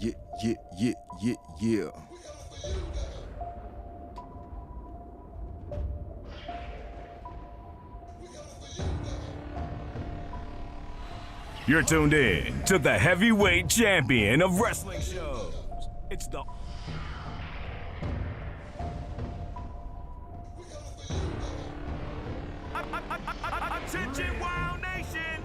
Yeah, yeah, yeah, yeah, yeah. You're tuned in to the heavyweight champion of wrestling shows. It's the Attention Wild Nation!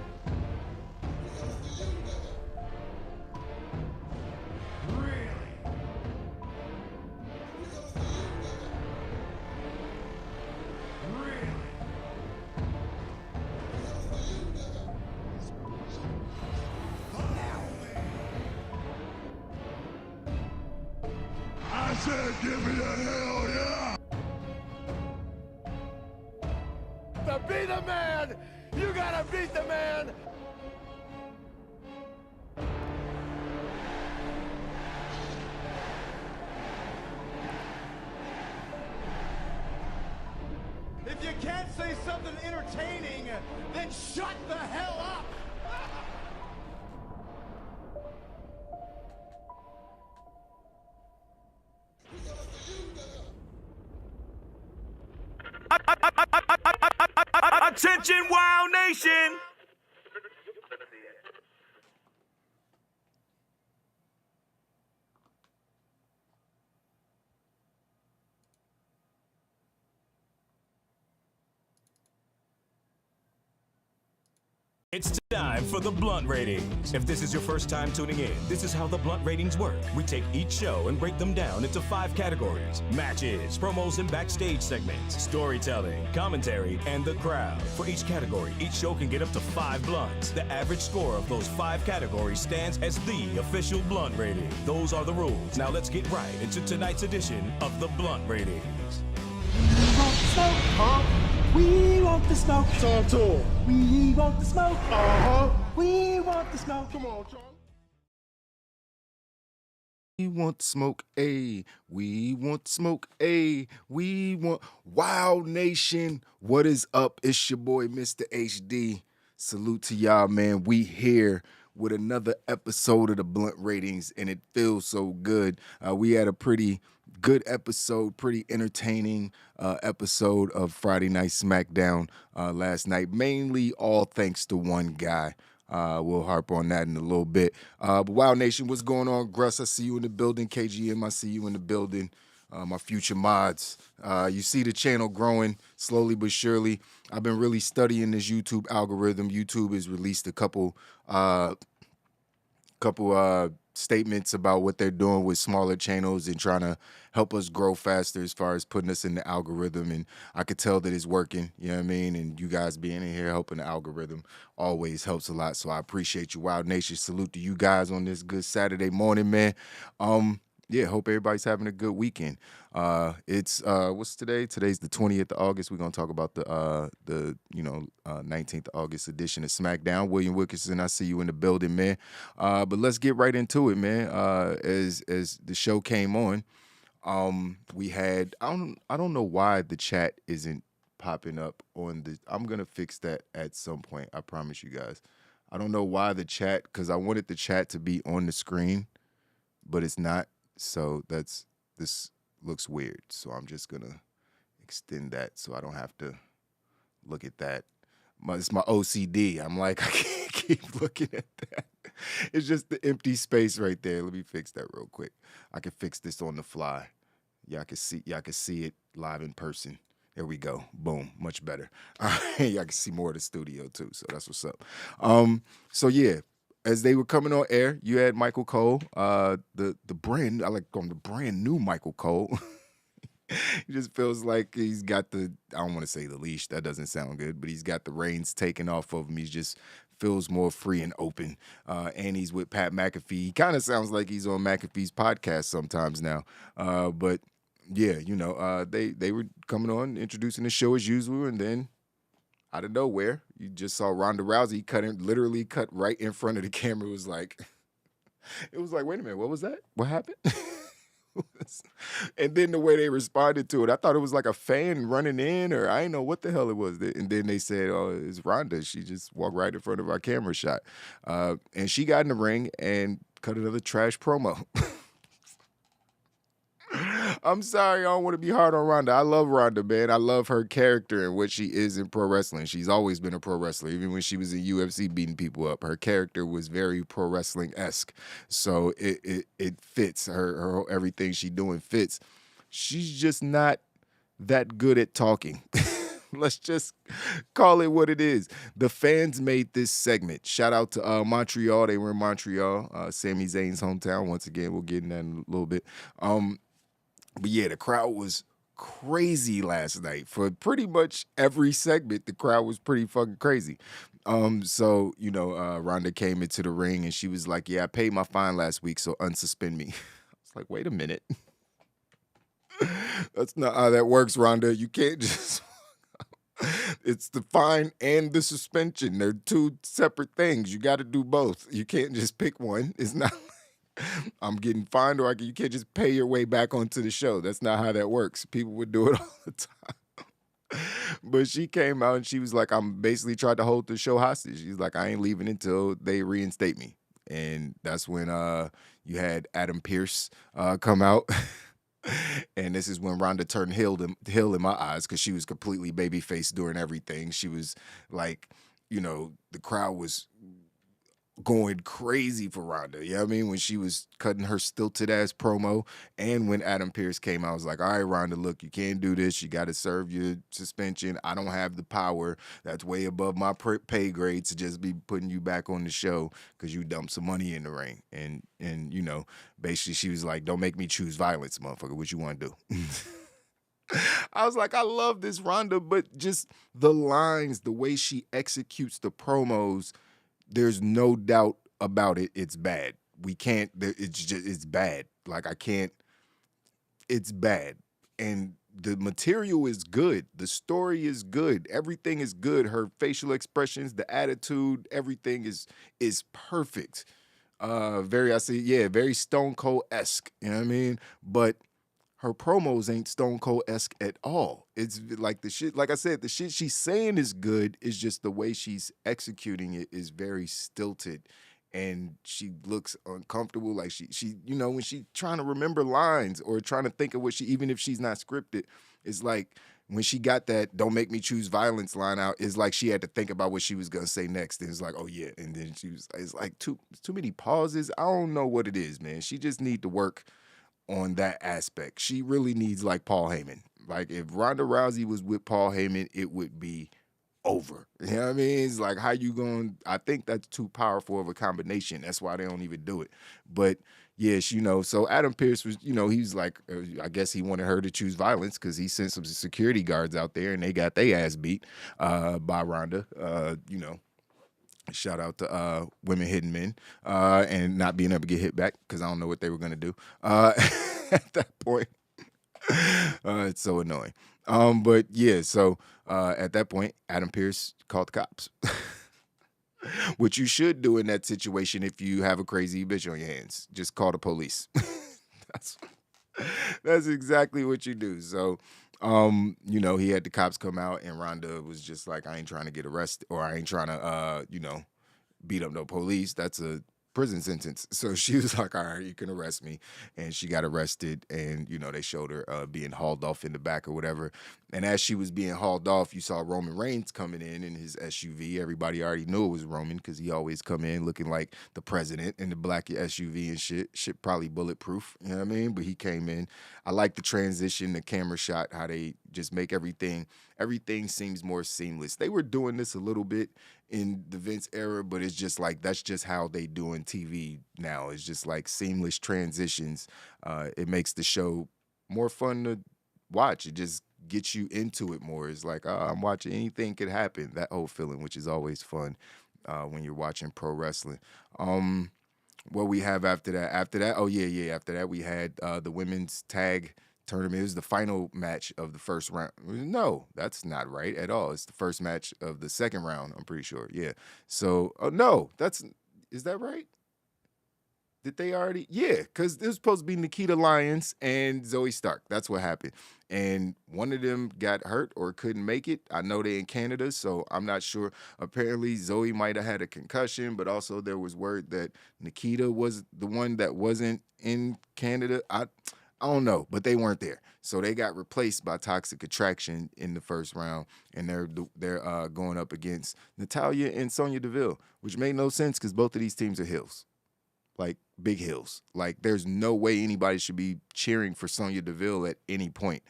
I said, give me a hell yeah! To be the man, you gotta beat the man! If you can't say something entertaining, then shut the hell up! Attention Wild Nation! It's time for the Blunt Ratings. If this is your first time tuning in, this is how the Blunt Ratings work. We take each show and break them down into 5 categories: matches, promos and backstage segments, storytelling, commentary, and the crowd. For each category, each show can get up to 5 blunts. The average score of those 5 categories stands as the official Blunt Rating. Those are the rules. Now let's get right into tonight's edition of the Blunt Ratings. We want the smoke. Talk to him. We want the smoke. We want the smoke. Come on, Charlie. We want smoke, A. We want smoke, A. We want Wild Nation. What is up? It's your boy, Mr. HD. Salute to y'all, man. We here with another episode of the Blunt Ratings, and it feels so good. We had a pretty good episode, pretty entertaining episode of Friday Night Smackdown last night, mainly all thanks to one guy. We'll harp on that in a little bit. But Wild Nation, what's going on? Gruss, I see you in the building. KGM, I see you in the building. My future mods. You see the channel growing slowly but surely. I've been really studying this YouTube algorithm. YouTube has released a couple statements about what they're doing with smaller channels and trying to help us grow faster as far as putting us in the algorithm. And I could tell that it's working, you know what I mean? And you guys being in here helping the algorithm always helps a lot. So I appreciate you, Wild Nation. Salute to you guys on this good Saturday morning, man. Yeah, hope everybody's having a good weekend. It's what's today? Today's the 20th of August. We're gonna talk about the 19th of August edition of Smackdown. William Wilkinson, I see you in the building, man. But let's get right into it, man. As the show came on, we had I don't know why the chat isn't popping up on the. I'm gonna fix that at some point. I promise you guys. I don't know why the chat, because I wanted the chat to be on the screen, but it's not. So this looks weird. So I'm just gonna extend that so I don't have to look at that. It's my OCD. I'm like, I can't keep looking at that. It's just the empty space right there. Let me fix that real quick. I can fix this on the fly. Y'all can see it live in person. There we go. Boom. Much better. All right. Y'all can see more of the studio too. So that's what's up. So yeah. As they were coming on air, you had Michael Cole, the brand, I like calling him the brand new Michael Cole. He just feels like he's got I don't want to say the leash, that doesn't sound good, but he's got the reins taken off of him. He just feels more free and open. And he's with Pat McAfee. He kind of sounds like he's on McAfee's podcast sometimes now. But yeah, they were coming on, introducing the show as usual, and then out of nowhere, you just saw Ronda Rousey literally cut right in front of the camera. It was like, It was like, wait a minute, what was that? What happened? And then the way they responded to it, I thought it was like a fan running in, or I didn't know what the hell it was. And then they said, "Oh, it's Ronda. She just walked right in front of our camera shot," and she got in the ring and cut another trash promo. I'm sorry, I don't want to be hard on Ronda. I love Ronda, man. I love her character and what she is in pro wrestling. She's always been a pro wrestler, even when she was in UFC beating people up. Her character was very pro wrestling esque, so it fits her everything she doing fits. She's just not that good at talking. Let's just call it what it is. The fans made this segment. Shout out to Montreal. They were in Montreal, Sami Zayn's hometown. Once again, we'll get in that in a little bit. But yeah, the crowd was crazy last night. For pretty much every segment, the crowd was pretty fucking crazy. So, Ronda came into the ring and she was like, "Yeah, I paid my fine last week, so unsuspend me." I was like, wait a minute. That's not how that works, Ronda. You can't just it's the fine and the suspension. They're two separate things. You got to do both. You can't just pick one. It's not I'm getting fined, or you can't just pay your way back onto the show. That's not how that works. People would do it all the time. But she came out and she was like, I'm basically trying to hold the show hostage. She's like, I ain't leaving until they reinstate me. And that's when you had Adam Pearce come out. And this is when Ronda turned heel in my eyes, because she was completely babyface during everything. She was like, the crowd was going crazy for Ronda. You know what I mean? When she was cutting her stilted ass promo, and when Adam Pearce came out, I was like, all right, Ronda, look, you can't do this. You got to serve your suspension. I don't have the power. That's way above my pay grade to just be putting you back on the show because you dumped some money in the ring. And basically she was like, don't make me choose violence, motherfucker. What you want to do? I was like, I love this Ronda, but just the lines, the way she executes the promos, there's no doubt about it. It's bad. It's bad. Like, it's bad. And the material is good. The story is good. Everything is good. Her facial expressions, the attitude, everything is perfect. Very Stone Cold-esque. You know what I mean? But her promos ain't Stone Cold-esque at all. It's like the shit, like I said, the shit she's saying is good. It's just the way she's executing it is very stilted. And she looks uncomfortable. Like she when she's trying to remember lines or trying to think of what even if she's not scripted, it's like when she got that "don't make me choose violence" line out, it's like she had to think about what she was gonna say next. And it's like, oh yeah. And then it's like too many pauses. I don't know what it is, man. She just need to work on that aspect. She really needs like Paul Heyman. Like if Ronda Rousey was with Paul Heyman, it would be over. You know what I mean? It's like, how you going? I think that's too powerful of a combination. That's why they don't even do it. But yes, so Adam Pearce was, he's like, I guess he wanted her to choose violence because he sent some security guards out there and they got their ass beat by Ronda. Shout out to women hitting men and not being able to get hit back because I don't know what they were going to do at that point. It's so annoying. But yeah, so at that point, Adam Pearce called the cops. What you should do in that situation if you have a crazy bitch on your hands, just call the police. That's exactly what you do. So he had the cops come out and Ronda was just like, I ain't trying to get arrested, or I ain't trying to, beat up no police. That's a prison sentence. So she was like, all right, you can arrest me. And she got arrested and, they showed her being hauled off in the back or whatever. And as she was being hauled off, you saw Roman Reigns coming in his SUV. Everybody already knew it was Roman because he always come in looking like the president in the black SUV and shit. Shit probably bulletproof, you know what I mean? But he came in. I like the transition, the camera shot, how they just make everything seems more seamless. They were doing this a little bit in the Vince era, but it's just like, that's just how they do in TV now. It's just like seamless transitions. It makes the show more fun to watch. It just gets you into it more. It's like, I'm watching, anything could happen. That whole feeling, which is always fun when you're watching pro wrestling. What we have after that? After that, we had the women's tag tournament. It was the final match of the first round. No, that's not right at all. It's the first match of the second round, I'm pretty sure. Yeah. So, no, is that right? Did they already? Yeah, because it was supposed to be Nikita Lyons and Zoe Stark. That's what happened. And one of them got hurt or couldn't make it. I know they in Canada, so I'm not sure. Apparently, Zoe might have had a concussion, but also there was word that Nikita was the one that wasn't in Canada. I don't know, but they weren't there. So they got replaced by Toxic Attraction in the first round, and they're going up against Natalya and Sonya Deville, which made no sense because both of these teams are heels. Like big hills. Like there's no way anybody should be cheering for Sonya Deville at any point.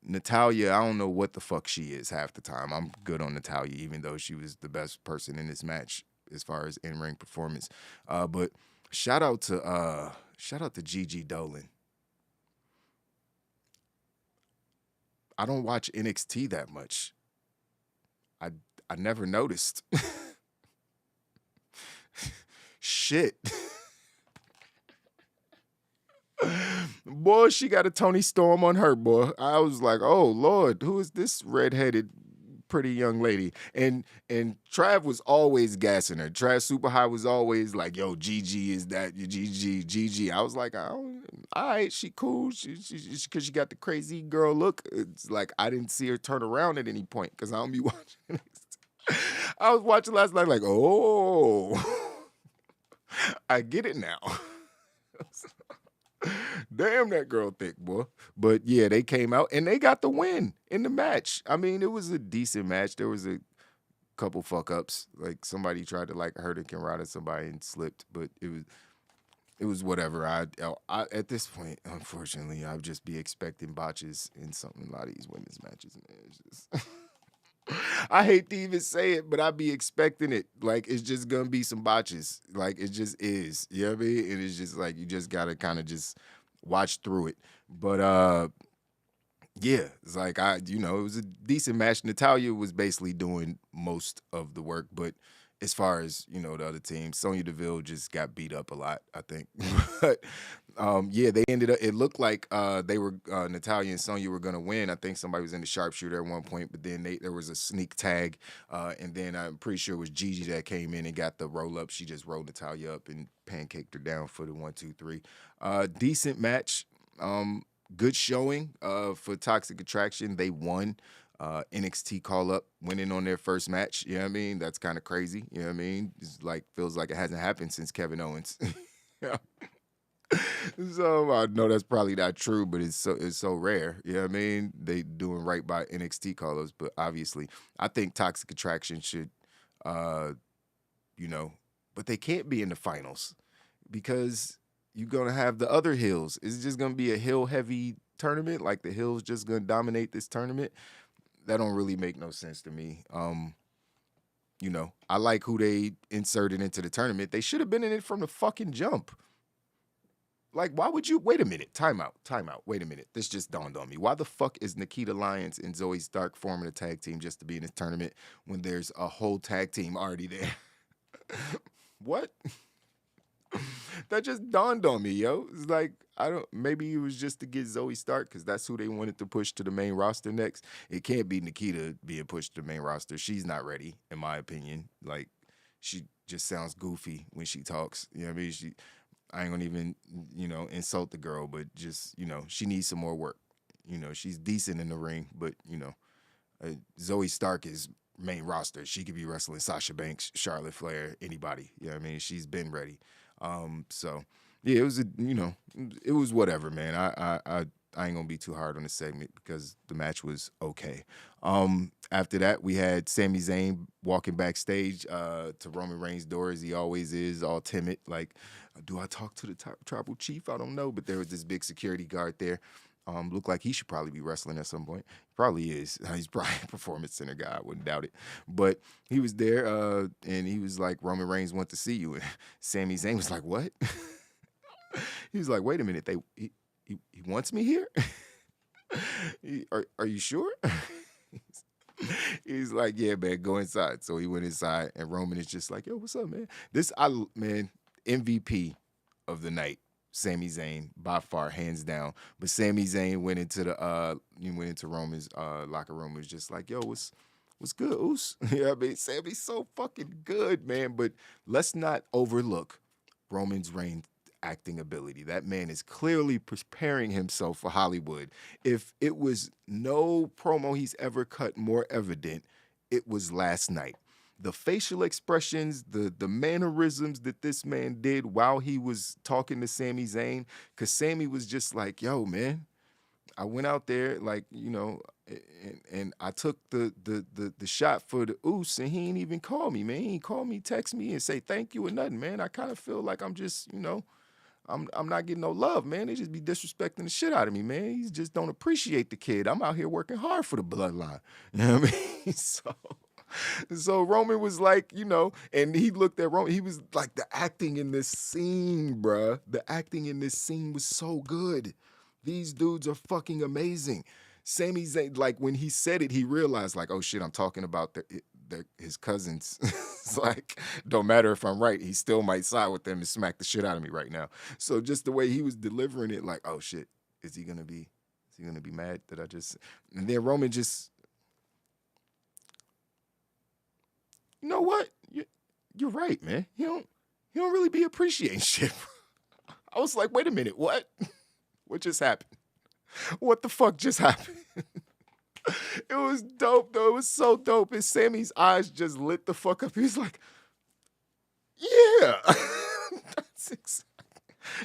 Natalya, I don't know what the fuck she is half the time. I'm good on Natalya, even though she was the best person in this match as far as in-ring performance. But shout out to Gigi Dolan. I don't watch NXT that much. I never noticed. Shit. Boy, she got a Tony Storm on her, boy. I was like, oh Lord, who is this redheaded pretty young lady? And Trav was always gassing her. Trav Super High was always like, yo, Gigi is that Gigi. I was like, all right, she cool. She because she got the crazy girl look. It's like I didn't see her turn around at any point because I don't be watching. I was watching last night like, oh, I get it now. Damn, that girl thick, boy. But yeah, they came out and they got the win in the match. I mean, it was a decent match. There was a couple fuck ups. Like somebody tried to like hurt a Kenrada somebody and slipped, but it was whatever. I at this point, unfortunately, I'd just be expecting botches in a lot of these women's matches, man. It's just I hate to even say it, but I be expecting it. Like, it's just gonna be some botches. Like, it just is. You know what I mean? And it's just like, you just gotta kind of just watch through it. But, yeah, it's like, it was a decent match. Natalya was basically doing most of the work, but as far as, the other team, Sonya Deville just got beat up a lot, I think. But, yeah, they ended up, it looked like Natalya and Sonya were going to win. I think somebody was in the sharpshooter at one point, but then there was a sneak tag, and then I'm pretty sure it was Gigi that came in and got the roll up. She just rolled Natalya up and pancaked her down for the 1, 2, 3. Decent match. Good showing for Toxic Attraction. They won. NXT call up, winning on their first match. You know what I mean? That's kind of crazy. You know what I mean? It's like, feels like it hasn't happened since Kevin Owens. Yeah. So I know that's probably not true, but it's so rare. You know what I mean? They doing right by NXT call ups, but obviously I think Toxic Attraction should, but they can't be in the finals because you're gonna have the other hills. Is it just gonna be a hill heavy tournament? Like the hills just gonna dominate this tournament? That don't really make no sense to me. I like who they inserted into the tournament. They should have been in it from the fucking jump. Like, why would you? Wait a minute. Time out. Wait a minute. This just dawned on me. Why the fuck is Nikita Lyons and Zoe Stark forming a tag team just to be in this tournament when there's a whole tag team already there? What? That just dawned on me, yo. It's like, maybe it was just to get Zoe Stark because that's who they wanted to push to the main roster next. It can't be Nikita being pushed to the main roster. She's not ready, in my opinion. Like, she just sounds goofy when she talks. You know what I mean? I ain't gonna even, insult the girl, but just, she needs some more work. She's decent in the ring, but, Zoe Stark is main roster. She could be wrestling Sasha Banks, Charlotte Flair, anybody. You know what I mean? She's been ready. So yeah, it was whatever, man. I ain't gonna be too hard on the segment because the match was okay. After that, we had Sami Zayn walking backstage to Roman Reigns' door as he always is, all timid. Like, do I talk to the tribal chief? I don't know, but there was this big security guard there. Looked like he should probably be wrestling at some point. Probably is. He's probably a performance center guy. I wouldn't doubt it. But he was there, and he was like, Roman Reigns wants to see you. And Sami Zayn was like, what? He was like, wait a minute. He wants me here? Are you sure? He's like, yeah, man, go inside. So he went inside, and Roman is just like, yo, what's up, man? MVP of the night. Sami Zayn, by far, hands down. But Sami Zayn went into Roman's locker room and was just like, yo, what's good, Oos? You know what I mean? Sami's so fucking good, man. But let's not overlook Roman Reigns' acting ability. That man is clearly preparing himself for Hollywood. If it was no promo he's ever cut more evident, it was last night. The facial expressions, the mannerisms that this man did while he was talking to Sami Zayn, because Sami was just like, yo, man, I went out there, like, and I took the shot for the oos, and he ain't even call me, man. He ain't call me, text me, and say thank you or nothing, man. I kind of feel like I'm just, I'm not getting no love, man. They just be disrespecting the shit out of me, man. He just don't appreciate the kid. I'm out here working hard for the bloodline. You know what I mean? So Roman was like, and he looked at Roman. He was like, the acting in this scene, bruh. The acting in this scene was so good. These dudes are fucking amazing. Sami Zayn, like when he said it, he realized like, oh shit, I'm talking about his cousins. It's like, don't matter if I'm right, he still might side with them and smack the shit out of me right now. So just the way he was delivering it, like, oh shit, is he gonna be mad that I just? And then Roman just, you know what? You're right, man. He don't really be appreciating shit. I was like, wait a minute, what? What just happened? What the fuck just happened? It was dope, though. It was so dope. And Sammy's eyes just lit the fuck up. He was like, yeah.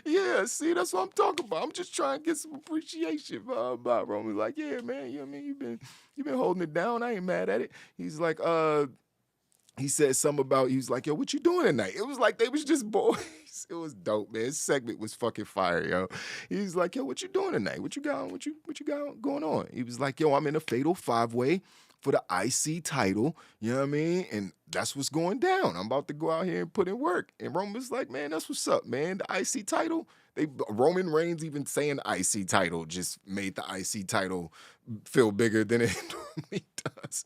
Yeah, see, that's what I'm talking about. I'm just trying to get some appreciation about Roman. Like, yeah, man, you've been holding it down. I ain't mad at it. He's like, he said something about, he was like, yo, what you doing tonight? It was like they was just boys. It was dope, man. His segment was fucking fire, yo. He's like, yo, what you doing tonight? What you got going on? He was like, yo, I'm in a fatal 5-way for the IC title. You know what I mean? And that's what's going down. I'm about to go out here and put in work. And Roman was like, man, that's what's up, man. The IC title, Roman Reigns even saying the IC title just made the IC title feel bigger than it normally does.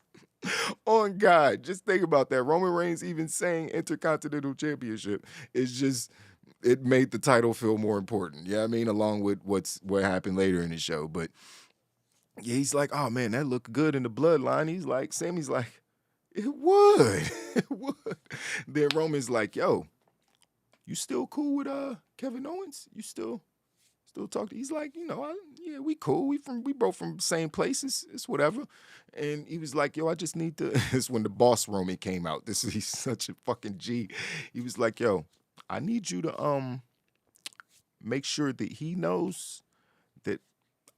On God, just think about that. Roman Reigns even saying Intercontinental Championship is just, it made the title feel more important. Yeah, I mean, along with what happened later in the show. But yeah, he's like, oh man, that looked good in the bloodline. He's like, Sammy's like, it would. It would. Then Roman's like, yo, you still cool with Kevin Owens? You still talk to? He's like, yeah, we cool. We both from the same places. It's whatever. And he was like, yo, I just need to. It's when the boss Roman came out. He's such a fucking G. He was like, yo, I need you to make sure that he knows that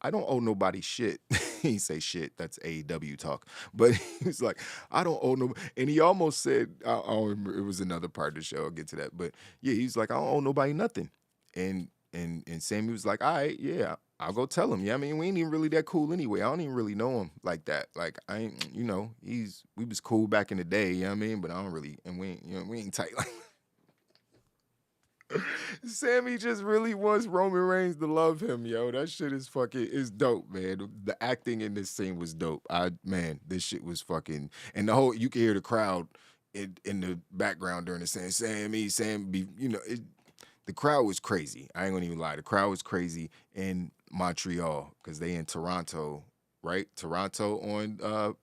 I don't owe nobody shit. He say shit. That's AEW talk. But he was like, I don't owe no. And he almost said, I don't remember, it was another part of the show. I'll get to that. But yeah, he's like, I don't owe nobody nothing. And Sammy was like, all right, yeah, I'll go tell him. Yeah, I mean, we ain't even really that cool anyway. I don't even really know him like that. Like, I ain't, we was cool back in the day, you know what I mean? But I don't really, and we ain't tight like Sammy just really wants Roman Reigns to love him, yo. That shit is dope, man. The acting in this scene was dope. Man, this shit was fucking, and you can hear the crowd in the background during the scene, Sammy, the crowd was crazy. I ain't gonna even lie. The crowd was crazy in Montreal because they in Toronto, right? Toronto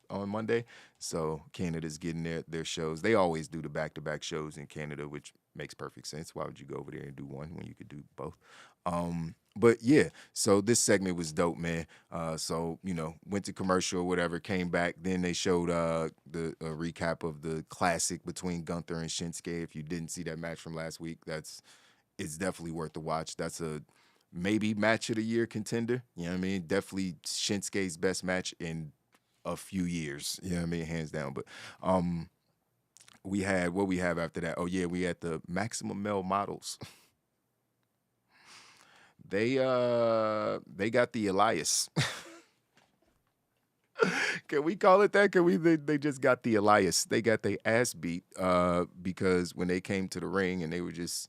on Monday. So Canada's getting their shows. They always do the back-to-back shows in Canada, which makes perfect sense. Why would you go over there and do one when you could do both? But yeah, so this segment was dope, man. So, went to commercial or whatever, came back. Then they showed the recap of the classic between Gunther and Shinsuke. If you didn't see that match from last week, it's definitely worth the watch. That's a maybe match of the year contender. You know what I mean? Definitely Shinsuke's best match in a few years. You know what I mean? Hands down. But we had what we have after that. Oh yeah, we had the Maximum Male Models. They got the Elias. Can we call it that? They just got the Elias. They got their ass beat because when they came to the ring and they were just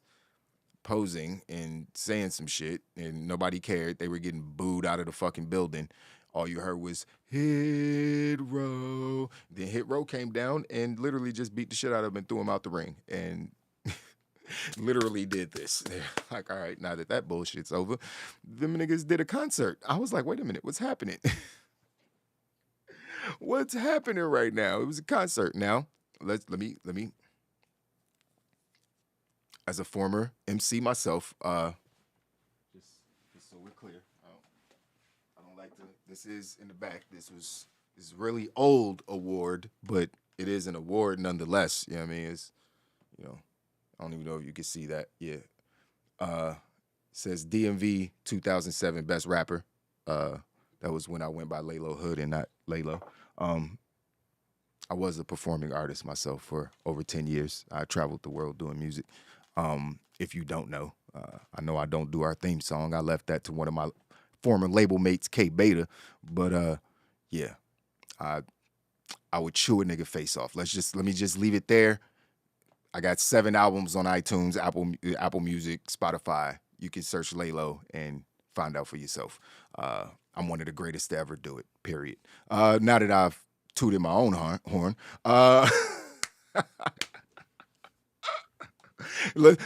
posing and saying some shit and nobody cared. They were getting booed out of the fucking building. All you heard was Hit Row. Then Hit Row came down and literally just beat the shit out of him and threw him out the ring. And literally did this. They're like, all right, now that bullshit's over, them niggas did a concert. I was like, wait a minute, what's happening? What's happening right now? It was a concert. Now, let me. As a former MC myself, This is in the back. This is really old award, but it is an award nonetheless. You know what I mean? It's, you know, I don't even know if you can see that. Yeah. Says DMV 2007 Best Rapper. That was when I went by Lalo Hood and not Lalo. I was a performing artist myself for over 10 years. I traveled the world doing music. If you don't know, I know I don't do our theme song. I left that to one of my former label mates, K Beta. But yeah, I would chew a nigga face off. Let me just leave it there. I got 7 albums on iTunes, Apple Music, Spotify. You can search Lalo and find out for yourself. I'm one of the greatest to ever do it, period. Now that I've tooted my own horn, I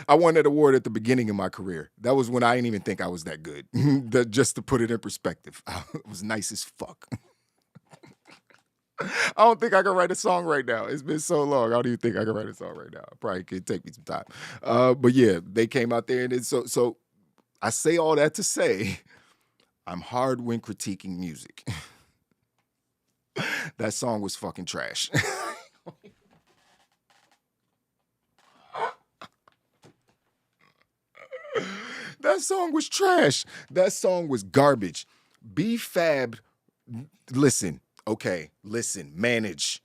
won that award at the beginning of my career. That was when I didn't even think I was that good. Just to put it in perspective, I was nice as fuck. I don't think I can write a song right now. It's been so long. I don't even think I can write a song right now. Probably could take me some time. But yeah, they came out there, and it's so I say all that to say I'm hard when critiquing music. That song was fucking trash. That song was trash. That song was garbage. B-Fab, listen, manage.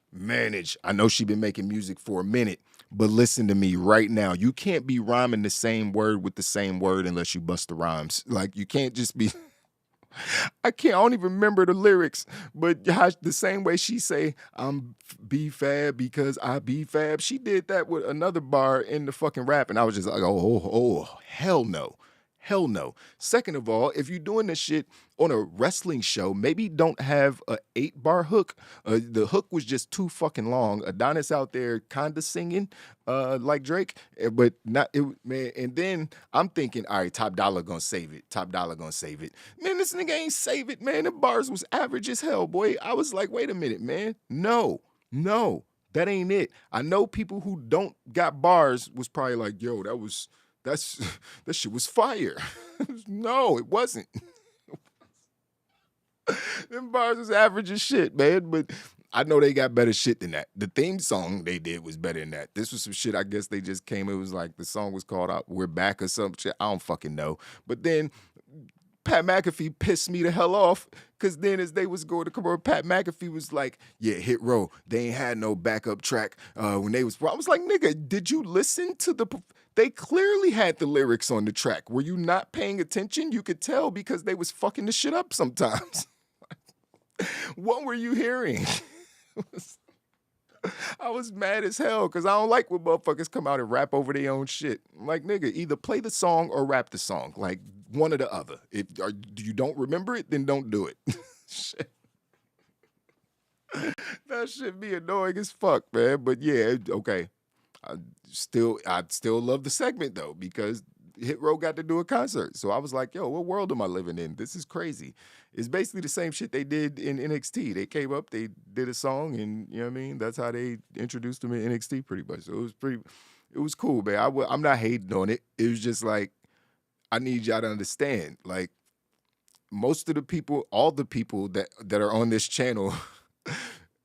I know she been making music for a minute, but listen to me right now. You can't be rhyming the same word with the same word unless you bust the rhymes. Like, you can't just be... I don't even remember the lyrics, but the same way she say, I'm B-Fab because I B-Fab, she did that with another bar in the fucking rap, and I was just like, oh, hell no. Hell no. Second of all, if you're doing this shit on a wrestling show, maybe don't have a 8-bar hook. The hook was just too fucking long. Adonis out there kind of singing like Drake, but not it, man. And then I'm thinking, all right, Top Dollar gonna save it. Man, this nigga ain't save it, man. The bars was average as hell, boy. I was like, wait a minute, man. No. That ain't it. I know people who don't got bars was probably like, yo, that shit was fire. No, it wasn't. Them bars was average as shit, man. But I know they got better shit than that. The theme song they did was better than that. This was some shit I guess they just came. It was like the song was called We're Back or some shit. I don't fucking know. But then Pat McAfee pissed me the hell off because then as they was going to commercial, Pat McAfee was like, yeah, Hit Row, they ain't had no backup track when they was... I was like, nigga, did you listen to the... They clearly had the lyrics on the track. Were you not paying attention? You could tell because they was fucking the shit up sometimes. What were you hearing? I was mad as hell because I don't like when motherfuckers come out and rap over their own shit. I'm like, nigga, either play the song or rap the song. Like, one or the other. If you don't remember it, then don't do it. Shit. That shit be annoying as fuck, man. But yeah, okay. I still love the segment though because Hit Row got to do a concert. So I was like, yo, what world am I living in? This is crazy. It's basically the same shit they did in NXT. They came up, they did a song, and you know what I mean? That's how they introduced them in NXT pretty much. So it was cool, man. I'm not hating on it. It was just like, I need y'all to understand, like, most of the people, all the people that are on this channel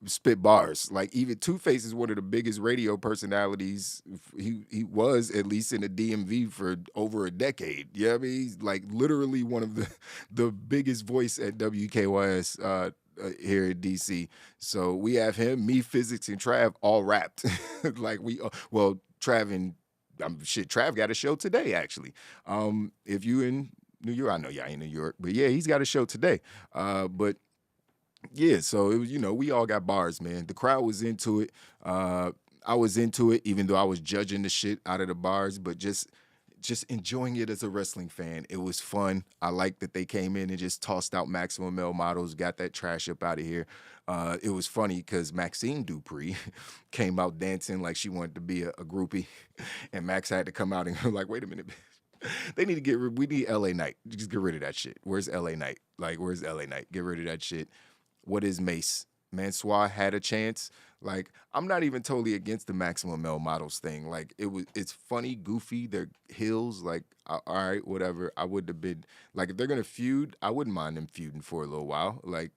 spit bars. Like, even Two-Face is one of the biggest radio personalities. He was, at least in the DMV, for over a decade. You know what I mean? He's like literally one of the biggest voice at WKYS here in DC. So we have him, me, Physics, and Trav all rapped. Like Trav and Trav got a show today, actually. If you in New York, I know y'all ain't in New York, but yeah, he's got a show today. But yeah, so it was, we all got bars, man. The crowd was into it. I was into it, even though I was judging the shit out of the bars, but just enjoying it as a wrestling fan. It was fun. I like that they came in and just tossed out Maximum Male Models, got that trash up out of here. It was funny because Maxine Dupree came out dancing like she wanted to be a groupie, and Max had to come out and like, wait a minute. We need LA Knight. Just get rid of that shit. Where's LA Knight? Like, where's LA Knight? Get rid of that shit. What is Mace? Mansoor had a chance. Like, I'm not even totally against the maximum male models thing. Like, it's funny, goofy. They're heels. Like, all right, whatever. I would have been like, if they're gonna feud, I wouldn't mind them feuding for a little while. Like,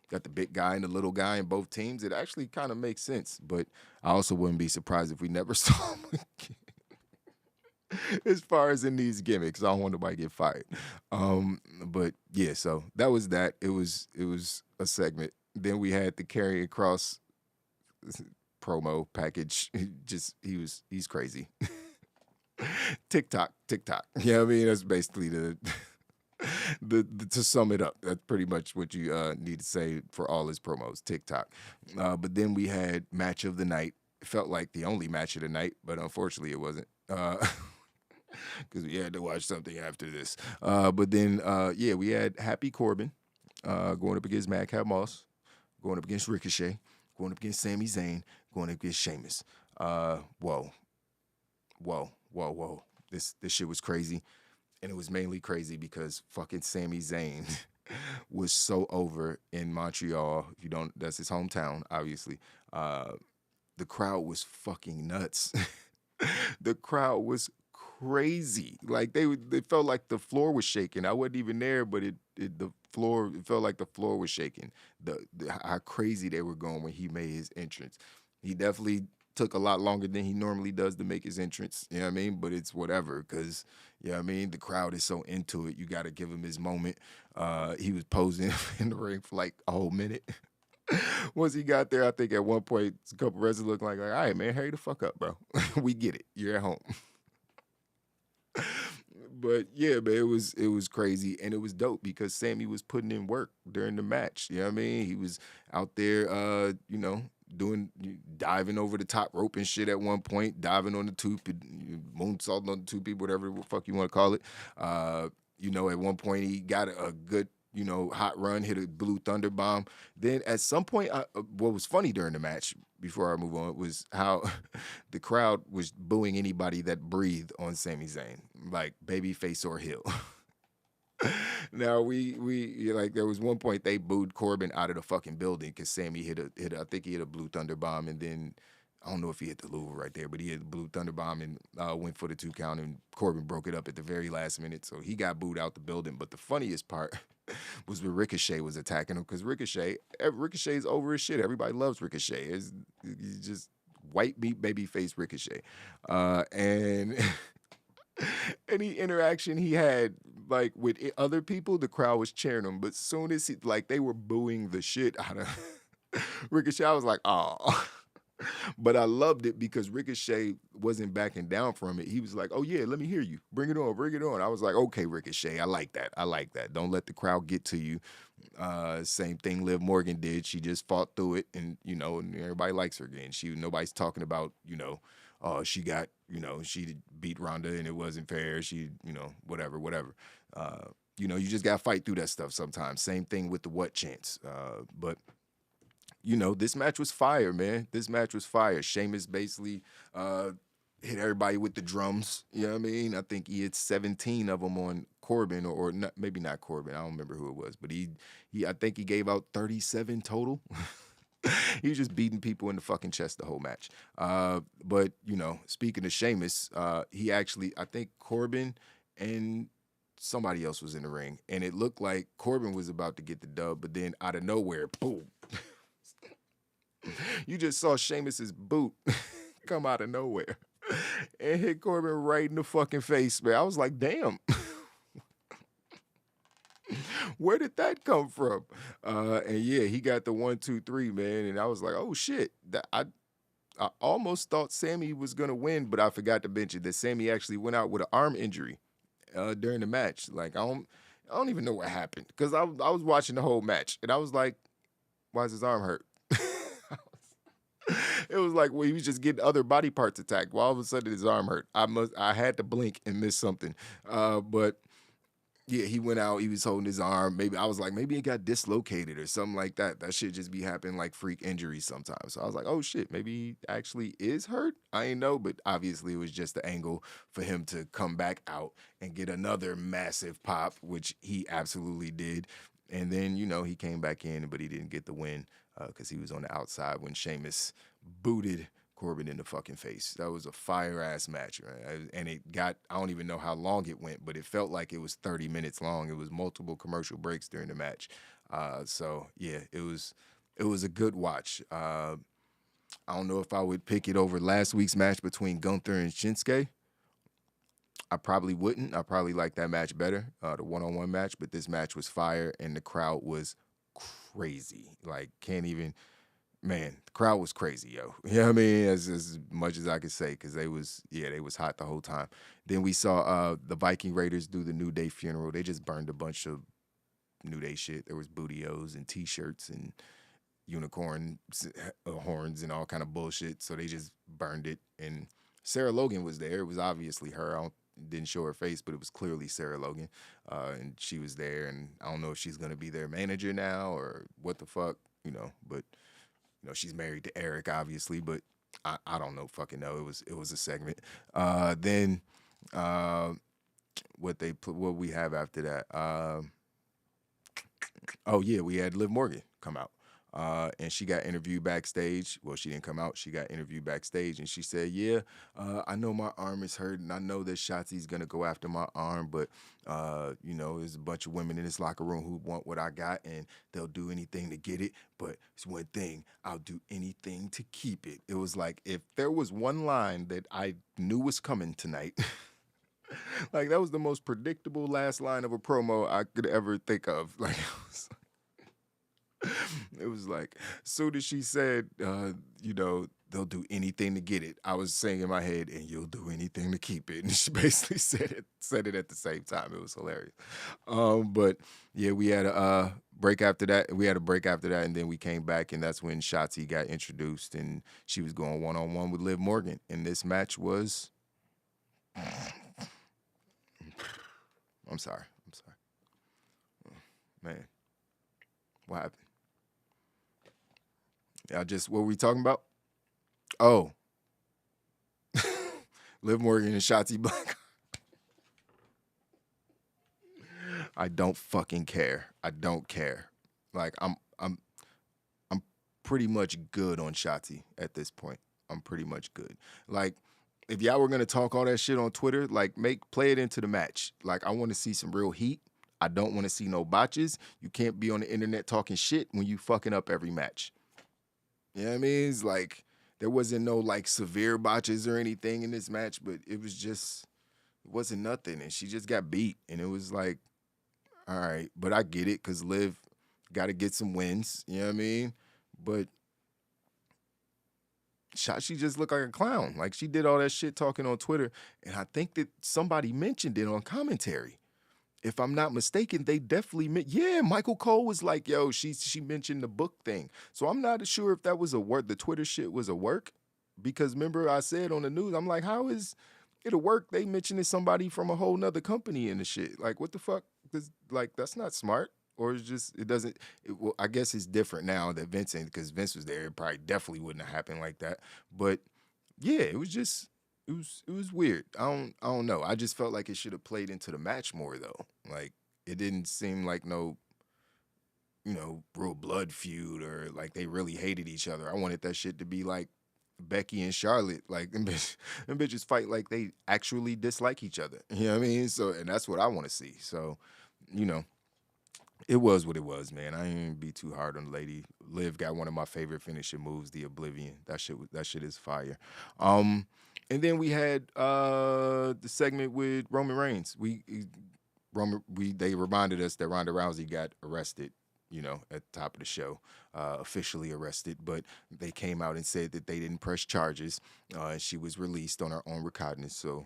got the big guy and the little guy in both teams. It actually kind of makes sense. But I also wouldn't be surprised if we never saw them again. As far as in these gimmicks, I don't want nobody to get fired. But yeah, so that was that. It was a segment. Then we had the Karrion Kross promo package. He's crazy. TikTok. Yeah, I mean that's basically the to sum it up. That's pretty much what you need to say for all his promos. TikTok. But then we had match of the night. It felt like the only match of the night, but unfortunately it wasn't. Because we had to watch something after this. But then, we had Happy Corbin going up against Madcap Moss, going up against Ricochet, going up against Sami Zayn, going up against Sheamus. Whoa. This shit was crazy. And it was mainly crazy because fucking Sami Zayn was so over in Montreal. If you don't, that's his hometown, obviously. The crowd was fucking nuts. The crowd was crazy. Like they felt like the floor was shaking. I wasn't even there, but it felt like the floor was shaking. How crazy they were going when he made his entrance. He definitely took a lot longer than he normally does to make his entrance. You know what I mean? But it's whatever, because you know what I mean, the crowd is so into it. You got to give him his moment. He was posing in the ring for like a whole minute. Once he got there, I think at one point, a couple wrestlers looked like, all right, man, hurry the fuck up, bro. We get it. You're at home. But yeah, man, it was crazy, and it was dope because Sammy was putting in work during the match. You know what I mean? He was out there, diving over the top rope and shit at one point, diving on the moonsaulting on the two people, whatever the fuck you want to call it. At one point he got a good, hot run, hit a blue thunder bomb. Then at some point, what was funny during the match, before I move on, was how the crowd was booing anybody that breathed on Sami Zayn, like babyface or heel. Now there was one point they booed Corbin out of the fucking building because Sammy I think he hit a blue thunder bomb, and then I don't know if he hit the Louver right there, but he hit the blue thunder bomb and went for the 2 count, and Corbin broke it up at the very last minute, so he got booed out the building. But the funniest part was when Ricochet was attacking him, because Ricochet's over his shit. Everybody loves Ricochet. He's just white meat baby face Ricochet. And any interaction he had like with other people, the crowd was cheering him. But soon as they were booing the shit out of Ricochet, I was like, oh. But I loved it because Ricochet wasn't backing down from it. He was like, oh yeah, let me hear you. Bring it on. I was like, okay, Ricochet, I like that. Don't let the crowd get to you. Same thing Liv Morgan did. She just fought through it, and and everybody likes her again. Nobody's talking about, she got, she beat Ronda and it wasn't fair. She, whatever. You just gotta fight through that stuff sometimes. Same thing with the what chance. But this match was fire, man. This match was fire. Sheamus basically hit everybody with the drums. You know what I mean? I think he hit 17 of them on Corbin, or not, maybe not Corbin. I don't remember who it was, but I think he gave out 37 total. He was just beating people in the fucking chest the whole match. But speaking of Sheamus, he actually, I think Corbin and somebody else was in the ring, and it looked like Corbin was about to get the dub, but then out of nowhere, boom. You just saw Sheamus's boot come out of nowhere and hit Corbin right in the fucking face, man. I was like, damn. Where did that come from? And yeah, he got the 1, 2, 3, man. And I was like, oh shit. I almost thought Sammy was gonna win, but I forgot to mention that Sammy actually went out with an arm injury during the match. Like I don't even know what happened, because I was watching the whole match and I was like, why is his arm hurt? It was like, well, he was just getting other body parts attacked. Well, all of a sudden his arm hurt. I had to blink and miss something. But yeah, he went out. He was holding his arm. I was like, maybe it got dislocated or something like that. That shit just be happening like freak injuries sometimes. So I was like, oh shit, maybe he actually is hurt. I ain't know, but obviously it was just the angle for him to come back out and get another massive pop, which he absolutely did. And then, he came back in, but he didn't get the win. because he was on the outside when Sheamus booted Corbin in the fucking face. That was a fire-ass match, right? And it got, I don't even know how long it went, but it felt like it was 30 minutes long. It was multiple commercial breaks during the match. So, yeah, it was a good watch. I don't know if I would pick it over last week's match between Gunther and Shinsuke. I probably wouldn't. I probably like that match better, the one-on-one match, but this match was fire, and the crowd was crazy. Like, can't even, man, the crowd was crazy, yo. You know what I mean? As much as I could say, because they was hot the whole time. Then we saw the Viking Raiders do the New Day funeral. They just burned a bunch of New Day shit. There was bootios and T-shirts and unicorn horns and all kind of bullshit. So they just burned it. And Sarah Logan was there. It was obviously her. Didn't show her face, but it was clearly Sarah Logan. And she was there. And I don't know if she's going to be their manager now or what the fuck, but she's married to Eric, obviously, but I don't know, fucking know. It was a segment. Then what we have after that. Oh yeah, we had Liv Morgan come out. And she got interviewed backstage. Well, she didn't come out. She got interviewed backstage, and she said, yeah, I know my arm is hurt, and I know that Shotzi's going to go after my arm, but, there's a bunch of women in this locker room who want what I got, and they'll do anything to get it, but it's one thing, I'll do anything to keep it. It was like, if there was one line that I knew was coming tonight, like, that was the most predictable last line of a promo I could ever think of. Like, it was like, as soon as she said, they'll do anything to get it, I was saying in my head, and you'll do anything to keep it. And she basically said it at the same time. It was hilarious. But yeah, we had a break after that. And then we came back, and that's when Shotzi got introduced, and she was going one-on-one with Liv Morgan. And this match was, I'm sorry. Man, what happened? What were we talking about? Oh. Liv Morgan and Shotzi Black. I don't fucking care. I don't care. Like, I'm pretty much good on Shotzi at this point. I'm pretty much good. Like, if y'all were gonna talk all that shit on Twitter, like, play it into the match. Like, I want to see some real heat. I don't want to see no botches. You can't be on the internet talking shit when you fucking up every match. You know what I mean? It's like, there wasn't no, like, severe botches or anything in this match, but it wasn't nothing. And she just got beat. And it was like, all right. But I get it, because Liv got to get some wins. You know what I mean? But she just looked like a clown. Like, she did all that shit talking on Twitter. And I think that somebody mentioned it on commentary. If I'm not mistaken, they definitely Michael Cole was like, yo, she mentioned the book thing. So I'm not sure if that was a work, the Twitter shit was a work. Because remember I said on the news, I'm like, how is it a work? They mentioning somebody from a whole nother company in the shit. Like, what the fuck? Like, that's not smart. Or it's just, well, I guess it's different now that because Vince was there, it probably definitely wouldn't have happened like that. But yeah, it was just, it was weird. I don't know. I just felt like it should have played into the match more, though. Like, it didn't seem like no, real blood feud or like they really hated each other. I wanted that shit to be like Becky and Charlotte. Like, them bitches fight like they actually dislike each other. You know what I mean? So, and that's what I want to see. So, it was what it was, man. I ain't even be too hard on the lady. Liv got one of my favorite finishing moves, the Oblivion. That shit is fire. And then we had the segment with Roman Reigns. They reminded us that Ronda Rousey got arrested, at the top of the show, officially arrested. But they came out and said that they didn't press charges. She was released on her own recognizance, so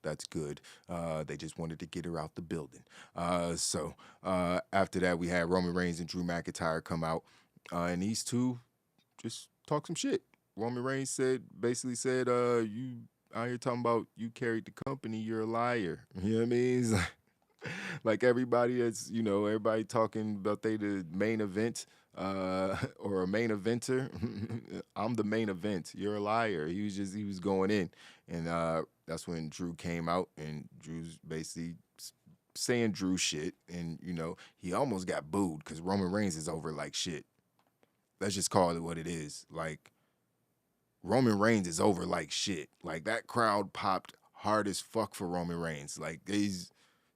that's good. They just wanted to get her out the building. So after that, we had Roman Reigns and Drew McIntyre come out, and these two just talk some shit. Roman Reigns basically said, you out here talking about you carried the company, you're a liar. You know what I mean? It's like everybody that's, everybody talking about they the main event or a main eventer. I'm the main event. You're a liar. He was going in. And that's when Drew came out, and Drew's basically saying Drew shit. And, he almost got booed because Roman Reigns is over like shit. let's just call it what it is. Like, Roman Reigns is over like shit. Like, that crowd popped hard as fuck for Roman Reigns. Like, this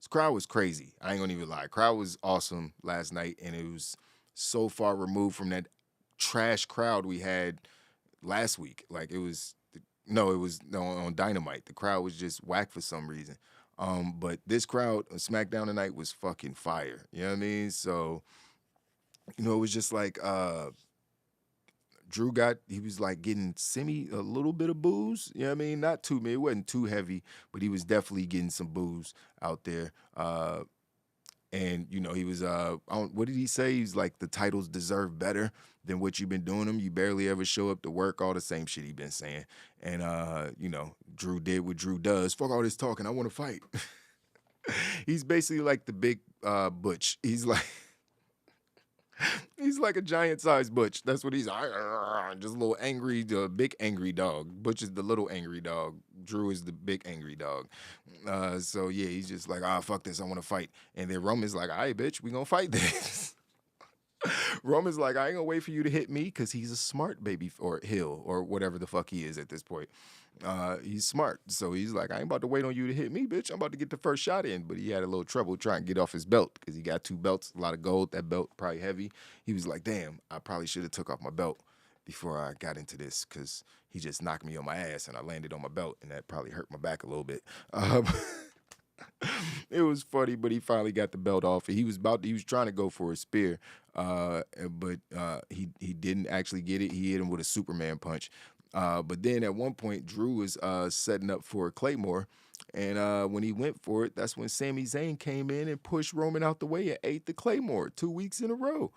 crowd was crazy. I ain't gonna even lie. Crowd was awesome last night, and it was so far removed from that trash crowd we had last week. Like, it was on Dynamite. The crowd was just whack for some reason. But this crowd on SmackDown tonight was fucking fire. You know what I mean? So, it was just like Drew he was like getting a little bit of booze. You know what I mean? Not too many. It wasn't too heavy, but he was definitely getting some booze out there. And he was what did he say? He's like, the titles deserve better than what you've been doing them. You barely ever show up to work, all the same shit he been saying. And Drew did what Drew does. Fuck all this talking. I want to fight. He's basically like the big Butch. He's like a giant-sized Butch. That's what he's just a little angry, big angry dog. Butch is the little angry dog. Drew is the big angry dog. So yeah, he's just like, fuck this, I want to fight. And then Roman's like, all right, bitch, we gonna fight this. Roman's like, I ain't gonna wait for you to hit me, because he's a smart baby, or Hill, or whatever the fuck he is at this point. He's smart. So he's like, I ain't about to wait on you to hit me, bitch. I'm about to get the first shot in. But he had a little trouble trying to get off his belt, because he got 2 belts, a lot of gold. That belt probably heavy. He was like, damn, I probably should have took off my belt before I got into this, because he just knocked me on my ass and I landed on my belt, and that probably hurt my back a little bit. It was funny, but he finally got the belt off. He was trying to go for a spear, but he didn't actually get it. He hit him with a Superman punch. But then at one point, Drew was setting up for a Claymore, and when he went for it, that's when Sami Zayn came in and pushed Roman out the way and ate the Claymore 2 weeks in a row.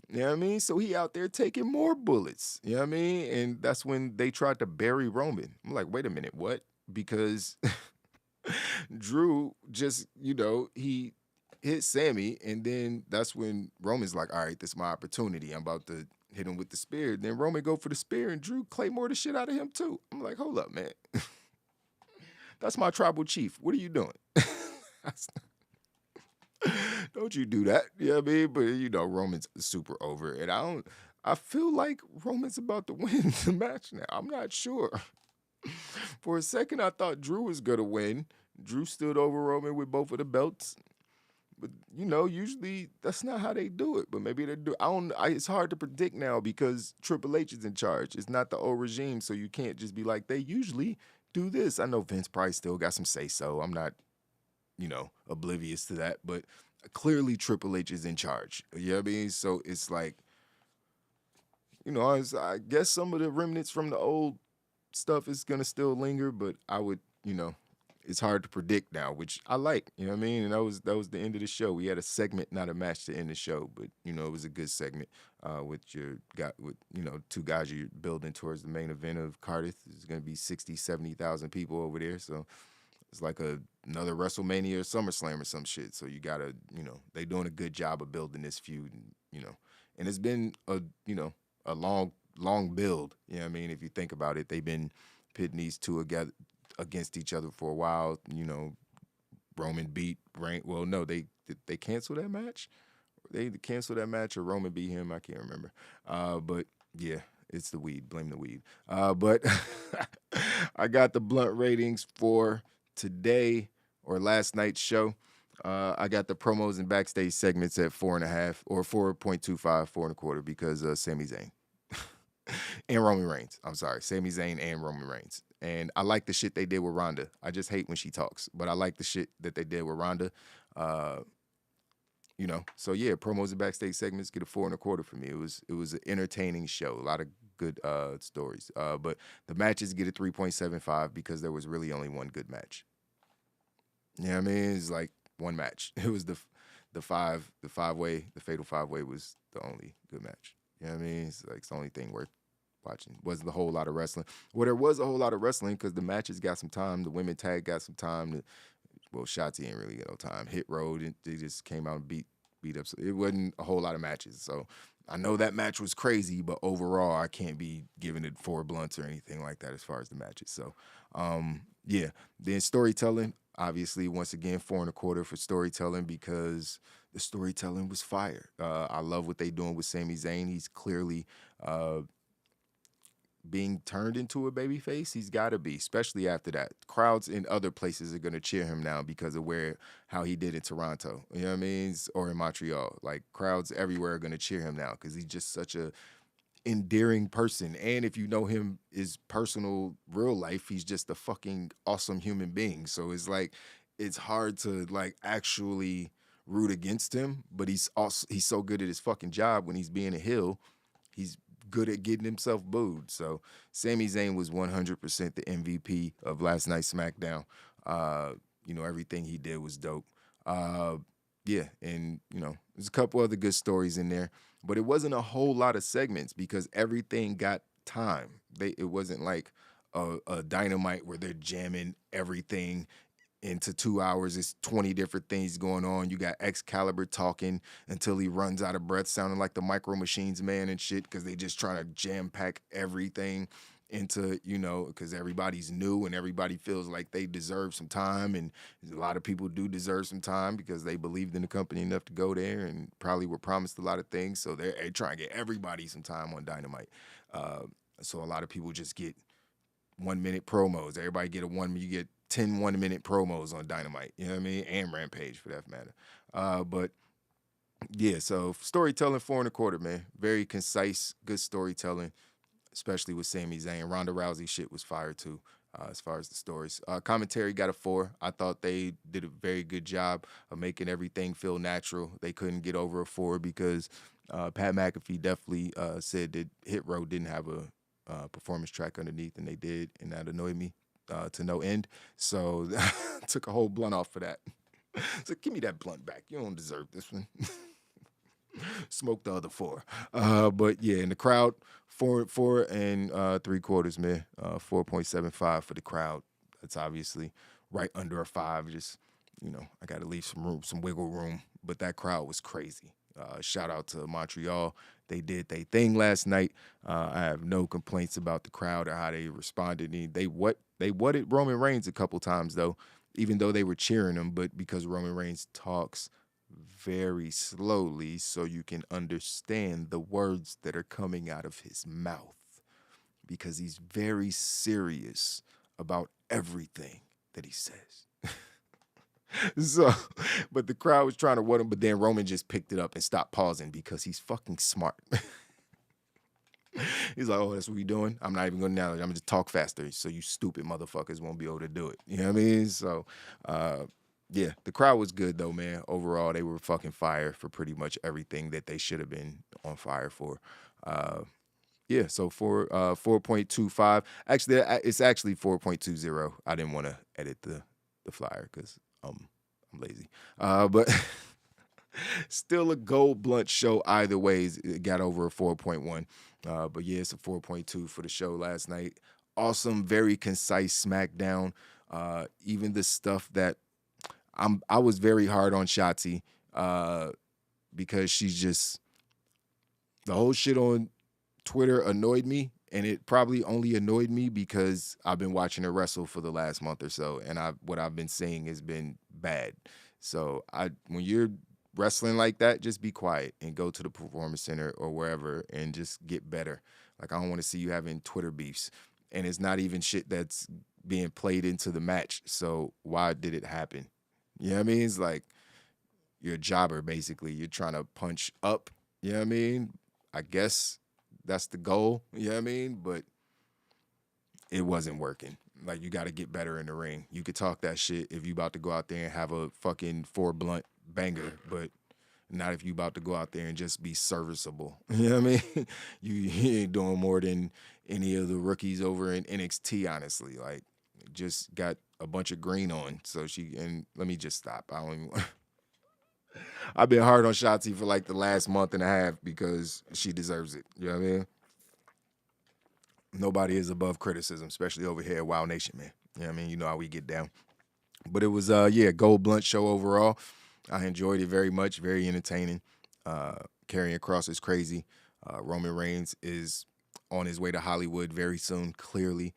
You know what I mean? So he out there taking more bullets. You know what I mean? And that's when they tried to bury Roman. I'm like, wait a minute, what? Because Drew just, he hit Sammy, and then that's when Roman's like, all right, this is my opportunity. I'm about to hit him with the spear. Then Roman go for the spear, and Drew Claymore the shit out of him too. I'm like, hold up, man. That's my tribal chief. What are you doing? Don't you do that. You know what I mean? But, Roman's super over. And I feel like Roman's about to win the match now. I'm not sure. For a second, I thought Drew was going to win. Drew stood over Roman with both of the belts. But, usually that's not how they do it. But maybe they do. It's hard to predict now, because Triple H is in charge. It's not the old regime, so you can't just be like, they usually do this. I know Vince probably still got some say-so. I'm not, oblivious to that. But clearly Triple H is in charge. You know what I mean? So it's like, I guess some of the remnants from the old stuff is going to still linger, but I would, it's hard to predict now, which I like, you know what I mean? And that was the end of the show. We had a segment, not a match, to end the show, but it was a good segment with 2 guys you're building towards the main event of Cardiff. There's going to be 60, 70,000 people over there, so it's like another WrestleMania or SummerSlam or some shit. So you got to, they doing a good job of building this feud, and it's been a long build, you know what I mean? If you think about it, they've been pitting these two against each other for a while. Roman beat Reigns. Well, no, they cancel that match. They canceled that match, or Roman beat him. I can't remember. But yeah, it's the weed. Blame the weed. But I got the blunt ratings for today, or last night's show. I got the promos and backstage segments at 4.5 or 4.25, 4.25, because Sami Zayn and Roman Reigns. I'm sorry, Sami Zayn and Roman Reigns. And I like the shit they did with Ronda. I just hate when she talks, but I like the shit that they did with Ronda. So yeah, promos and backstage segments get a 4.25 for me. It was an entertaining show, a lot of good stories. But the matches get a 3.75 because there was really only one good match. You know what I mean? It's like one match. It was the five-way, the fatal 5-way was the only good match. You know what I mean? It's like, it's the only thing worth watching. Wasn't a whole lot of wrestling. Well, there was a whole lot of wrestling because the matches got some time. The women tag got some time. Shotzi ain't really got no time. Hit Road, and they just came out and beat up. So it wasn't a whole lot of matches. So I know that match was crazy, but overall, I can't be giving it 4 blunts or anything like that as far as the matches. So, yeah. Then storytelling, obviously, once again, 4.25 for storytelling because the storytelling was fire. I love what they doing with Sami Zayn. He's clearly uh, being turned into a babyface. He's got to be, especially after that. Crowds in other places are gonna cheer him now because of how he did in Toronto. You know what I mean? Or in Montreal. Like crowds everywhere are gonna cheer him now because he's just such a endearing person. And if you know him, his personal real life, he's just a fucking awesome human being. So it's like it's hard to like actually root against him, but he's so good at his fucking job when he's being a heel. He's good at getting himself booed. So Sami Zayn was 100% the MVP of last night's SmackDown. Everything he did was dope. Yeah, and there's a couple other good stories in there, but it wasn't a whole lot of segments because everything got time. It wasn't like a Dynamite where they're jamming everything into 2 hours. It's 20 different things going on. You got Excalibur talking until he runs out of breath, sounding like the Micro Machines man and shit, because they just trying to jam pack everything into, because everybody's new and everybody feels like they deserve some time. And a lot of people do deserve some time because they believed in the company enough to go there and probably were promised a lot of things. So they're trying to get everybody some time on Dynamite. So a lot of people just get 1 minute promos. Everybody get you get 10 1-minute promos on Dynamite, you know what I mean? And Rampage for that matter. But yeah, so storytelling 4.25, man. Very concise, good storytelling, especially with Sami Zayn. Ronda Rousey shit was fire too, as far as the stories. Commentary got a 4. I thought they did a very good job of making everything feel natural. They couldn't get over a 4 because Pat McAfee definitely said that Hit Row didn't have a performance track underneath, and they did, and that annoyed me to no end. So took a whole blunt off for that. So give me that blunt back. You don't deserve this one. Smoke the other 4. But yeah, in the crowd, 4 and 3/4, man. 4.75 for the crowd. That's obviously right under a 5. Just, I got to leave some wiggle room. But that crowd was crazy. Shout out to Montreal. They did their thing last night. I have no complaints about the crowd or how they responded. They whatted Roman Reigns a couple times though, even though they were cheering him. But because Roman Reigns talks very slowly, so you can understand the words that are coming out of his mouth, because he's very serious about everything that he says. So, but the crowd was trying to what him, but then Roman just picked it up and stopped pausing because he's fucking smart. He's like, oh, that's what we doing? I'm not even going to now. I'm going to just talk faster so you stupid motherfuckers won't be able to do it. You know what I mean? So, yeah, the crowd was good though, man. Overall, they were fucking fire for pretty much everything that they should have been on fire for. Yeah, so 4.25. Actually, it's actually 4.20. I didn't want to edit the flyer because I'm lazy. But still a gold blunt show either ways. It got over a 4.1. But yeah, it's a 4.2 for the show last night. Awesome, very concise SmackDown. Even the stuff that I was very hard on Shotzi because she's just, the whole shit on Twitter annoyed me, and it probably only annoyed me because I've been watching her wrestle for the last month or so, and what I've been seeing has been bad. So when you're wrestling like that, just be quiet and go to the Performance Center or wherever and just get better. Like, I don't want to see you having Twitter beefs, and it's not even shit that's being played into the match. So why did it happen? You know what I mean? It's like you're a jobber, basically. You're trying to punch up. You know what I mean? I guess that's the goal. You know what I mean? But it wasn't working. Like, you got to get better in the ring. You could talk that shit if you about to go out there and have a fucking 4 blunt banger, but not if you about to go out there and just be serviceable. You know what I mean? You ain't doing more than any of the rookies over in NXT, honestly. Like, just got a bunch of green on. So and let me just stop. I don't even I've been hard on Shotzi for like the last month and a half because she deserves it. You know what I mean? Nobody is above criticism, especially over here at Wild Nation, man. You know what I mean? You know how we get down. But it was, gold blunt show overall. I enjoyed it very much. Very entertaining. Carrying Cross is crazy. Roman Reigns is on his way to Hollywood very soon, clearly.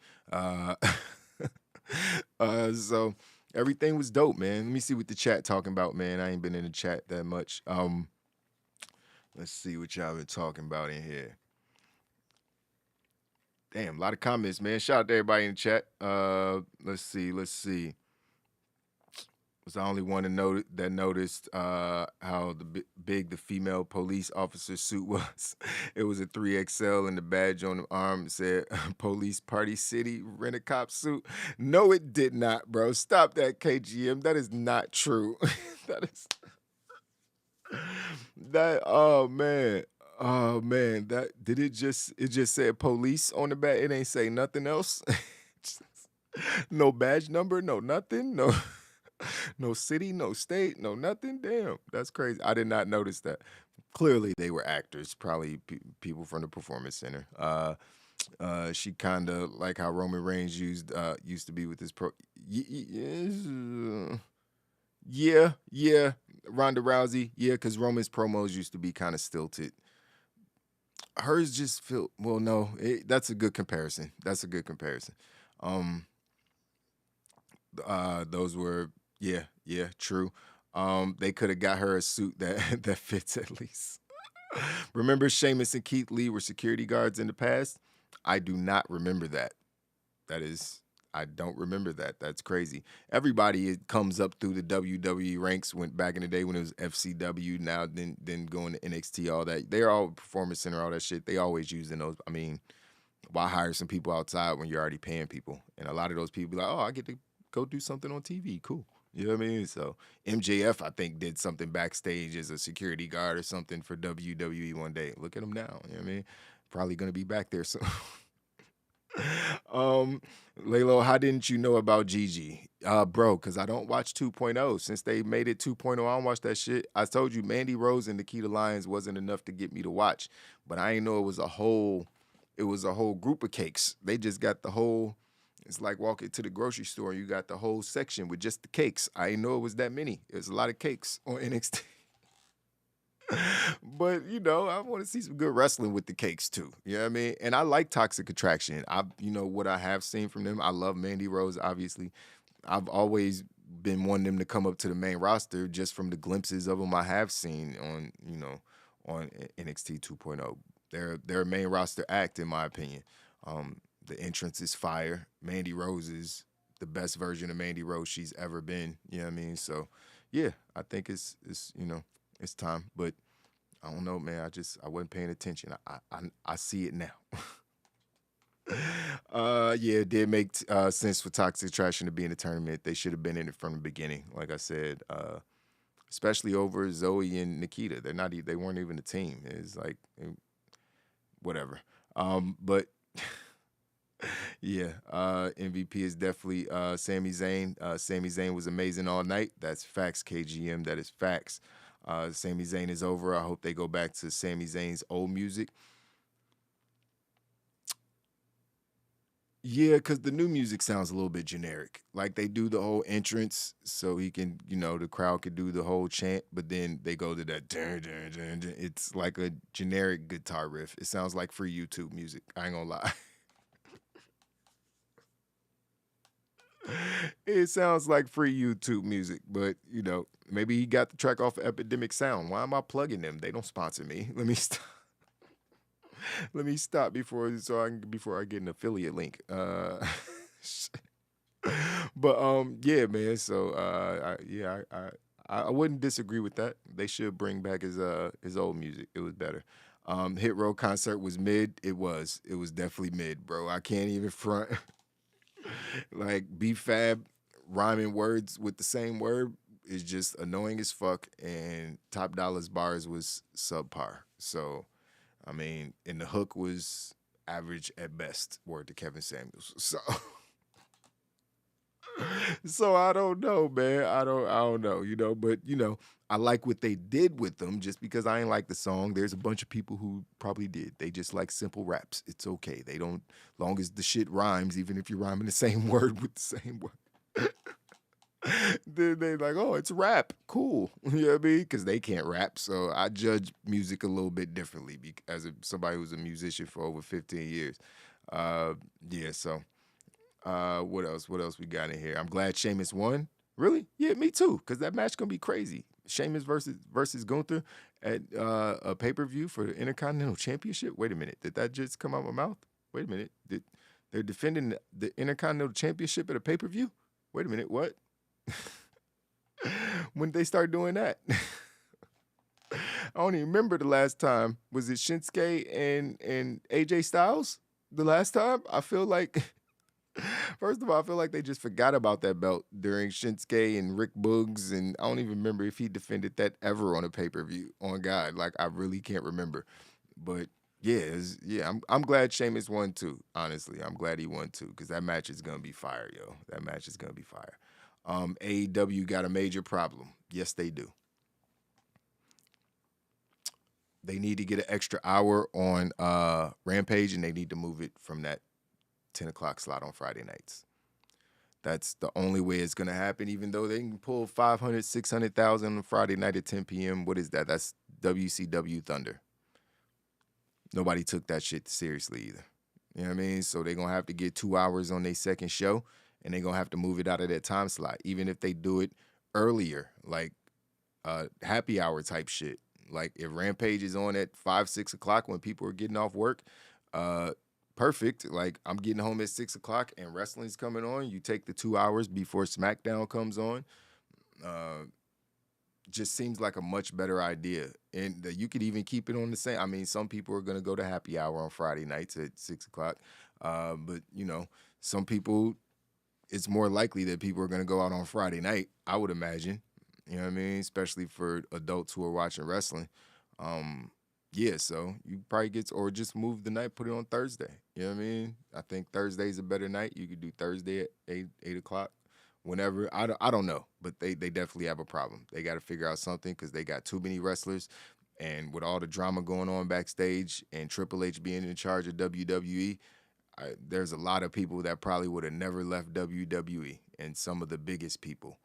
So everything was dope, man. Let me see what the chat talking about, man. I ain't been in the chat that much. Let's see what y'all been talking about in here. Damn, a lot of comments, man. Shout out to everybody in the chat. Let's see. Was the only one that noticed how big the female police officer's suit was. It was a 3XL, and the badge on the arm said "Police Party City Rent a Cop suit." No, it did not, bro. Stop that, KGM. That is not true. That is that. Oh man. Oh man. That did it just said police on the back. It ain't say nothing else. No badge number. No nothing. No. No city, no state, no nothing. Damn, that's crazy. I did not notice that. Clearly, they were actors, probably people from the performance center. She kind of like how Roman Reigns used to be with his pro. Yeah, Ronda Rousey, yeah, because Roman's promos used to be kind of stilted. Hers just feel well. No, that's a good comparison. That's a good comparison. Those were. Yeah, true. They could have got her a suit that that fits at least. Remember Sheamus and Keith Lee were security guards in the past? I do not remember that. I don't remember that. That's crazy. Everybody comes up through the WWE ranks. Went back in the day when it was FCW. Now then going to NXT, all that. They're all performance center, all that shit. They always using those. I mean, why hire some people outside when you're already paying people? And a lot of those people be like, oh, I get to go do something on TV. Cool. You know what I mean? So MJF, I think, did something backstage as a security guard or something for WWE one day. Look at him now. You know what I mean? Probably going to be back there soon. Laylo, how didn't you know about Gigi? Bro, because I don't watch 2.0. Since they made it 2.0, I don't watch that shit. I told you Mandy Rose and Nikita Lyons wasn't enough to get me to watch. But I didn't know it was a whole group of cakes. They just got the whole... It's like walking to the grocery store and you got the whole section with just the cakes. I didn't know it was that many. There's a lot of cakes on NXT. But, I want to see some good wrestling with the cakes too. You know what I mean? And I like Toxic Attraction. What I have seen from them, I love Mandy Rose, obviously. I've always been wanting them to come up to the main roster just from the glimpses of them I have seen on NXT 2.0. They're a main roster act, in my opinion. The entrance is fire. Mandy Rose is the best version of Mandy Rose she's ever been. You know what I mean? So, yeah, I think it's time. But I don't know, man. I wasn't paying attention. I see it now. Yeah, it did make sense for Toxic Attraction to be in the tournament. They should have been in it from the beginning. Like I said, especially over Zoe and Nikita. They weren't even a team. It's like whatever. But. Yeah, MVP is definitely Sami Zayn. Sami Zayn was amazing all night. That's facts, KGM. That is facts. Sami Zayn is over. I hope they go back to Sami Zayn's old music. Yeah, because the new music sounds a little bit generic. Like they do the whole entrance so he can, the crowd could do the whole chant, but then they go to that. Dun, dun, dun, dun. It's like a generic guitar riff. It sounds like free YouTube music. I ain't gonna lie. It sounds like free YouTube music, but maybe he got the track off of Epidemic Sound. Why am I plugging them? They don't sponsor me. Let me stop. Let me stop before I get an affiliate link. But yeah, man. So I wouldn't disagree with that. They should bring back his old music. It was better. Hit Row concert was mid. It was definitely mid, bro. I can't even front. Like B-Fab rhyming words with the same word is just annoying as fuck, and Top Dollar's bars was subpar. So, I mean, and the hook was average at best, word to Kevin Samuels. So I don't know, man. I don't know, but I like what they did with them just because I ain't like the song. There's a bunch of people who probably did. They just like simple raps. It's okay. They don't, long as the shit rhymes, even if you're rhyming the same word with the same word. Then they like, oh, it's rap. Cool. You know what I mean? Because they can't rap. So I judge music a little bit differently as somebody who's a musician for over 15 years. Yeah, so what else we got in here? I'm glad Sheamus won. Really? Yeah, me too. Because that match gonna be crazy. Sheamus versus Gunther at a pay-per-view for the Intercontinental Championship. Wait a minute. Did that just come out my mouth? Wait a minute. They're defending the Intercontinental Championship at a pay-per-view? Wait a minute. What? When did they start doing that? I don't even remember the last time. Was it Shinsuke and AJ Styles? The last time? I feel like first of all, I feel like they just forgot about that belt during Shinsuke and Rick Boogs, and I don't even remember if he defended that ever on a pay-per-view. On God, like I really can't remember. But yeah, I'm glad Sheamus won too. Honestly, I'm glad he won too because that match is gonna be fire, yo. That match is gonna be fire. AEW got a major problem. Yes, they do. They need to get an extra hour on Rampage, and they need to move it from that 10 o'clock slot on Friday nights. That's the only way it's going to happen, even though they can pull 500, 600,000 on Friday night at 10 p.m. What is that? That's WCW Thunder. Nobody took that shit seriously either. You know what I mean? So they're going to have to get 2 hours on their second show, and they're going to have to move it out of that time slot, even if they do it earlier, like happy hour type shit. Like if Rampage is on at 5, 6 o'clock when people are getting off work, perfect. Like I'm getting home at 6 o'clock and wrestling's coming on. You take the 2 hours before Smackdown comes on. Just seems like a much better idea. And you could even keep it on the same. I mean, some people are going to go to happy hour on Friday nights at 6 o'clock. But, you know, some people, it's more likely that people are going to go out on Friday night, I would imagine. You know what I mean? Especially for adults who are watching wrestling. Yeah, so you probably or just move the night, put it on Thursday. You know what I mean? I think Thursday's a better night. You could do Thursday at 8 o'clock, whenever. I don't know, but they definitely have a problem. They got to figure out something because they got too many wrestlers. And with all the drama going on backstage and Triple H being in charge of WWE, there's a lot of people that probably would have never left WWE, and some of the biggest people.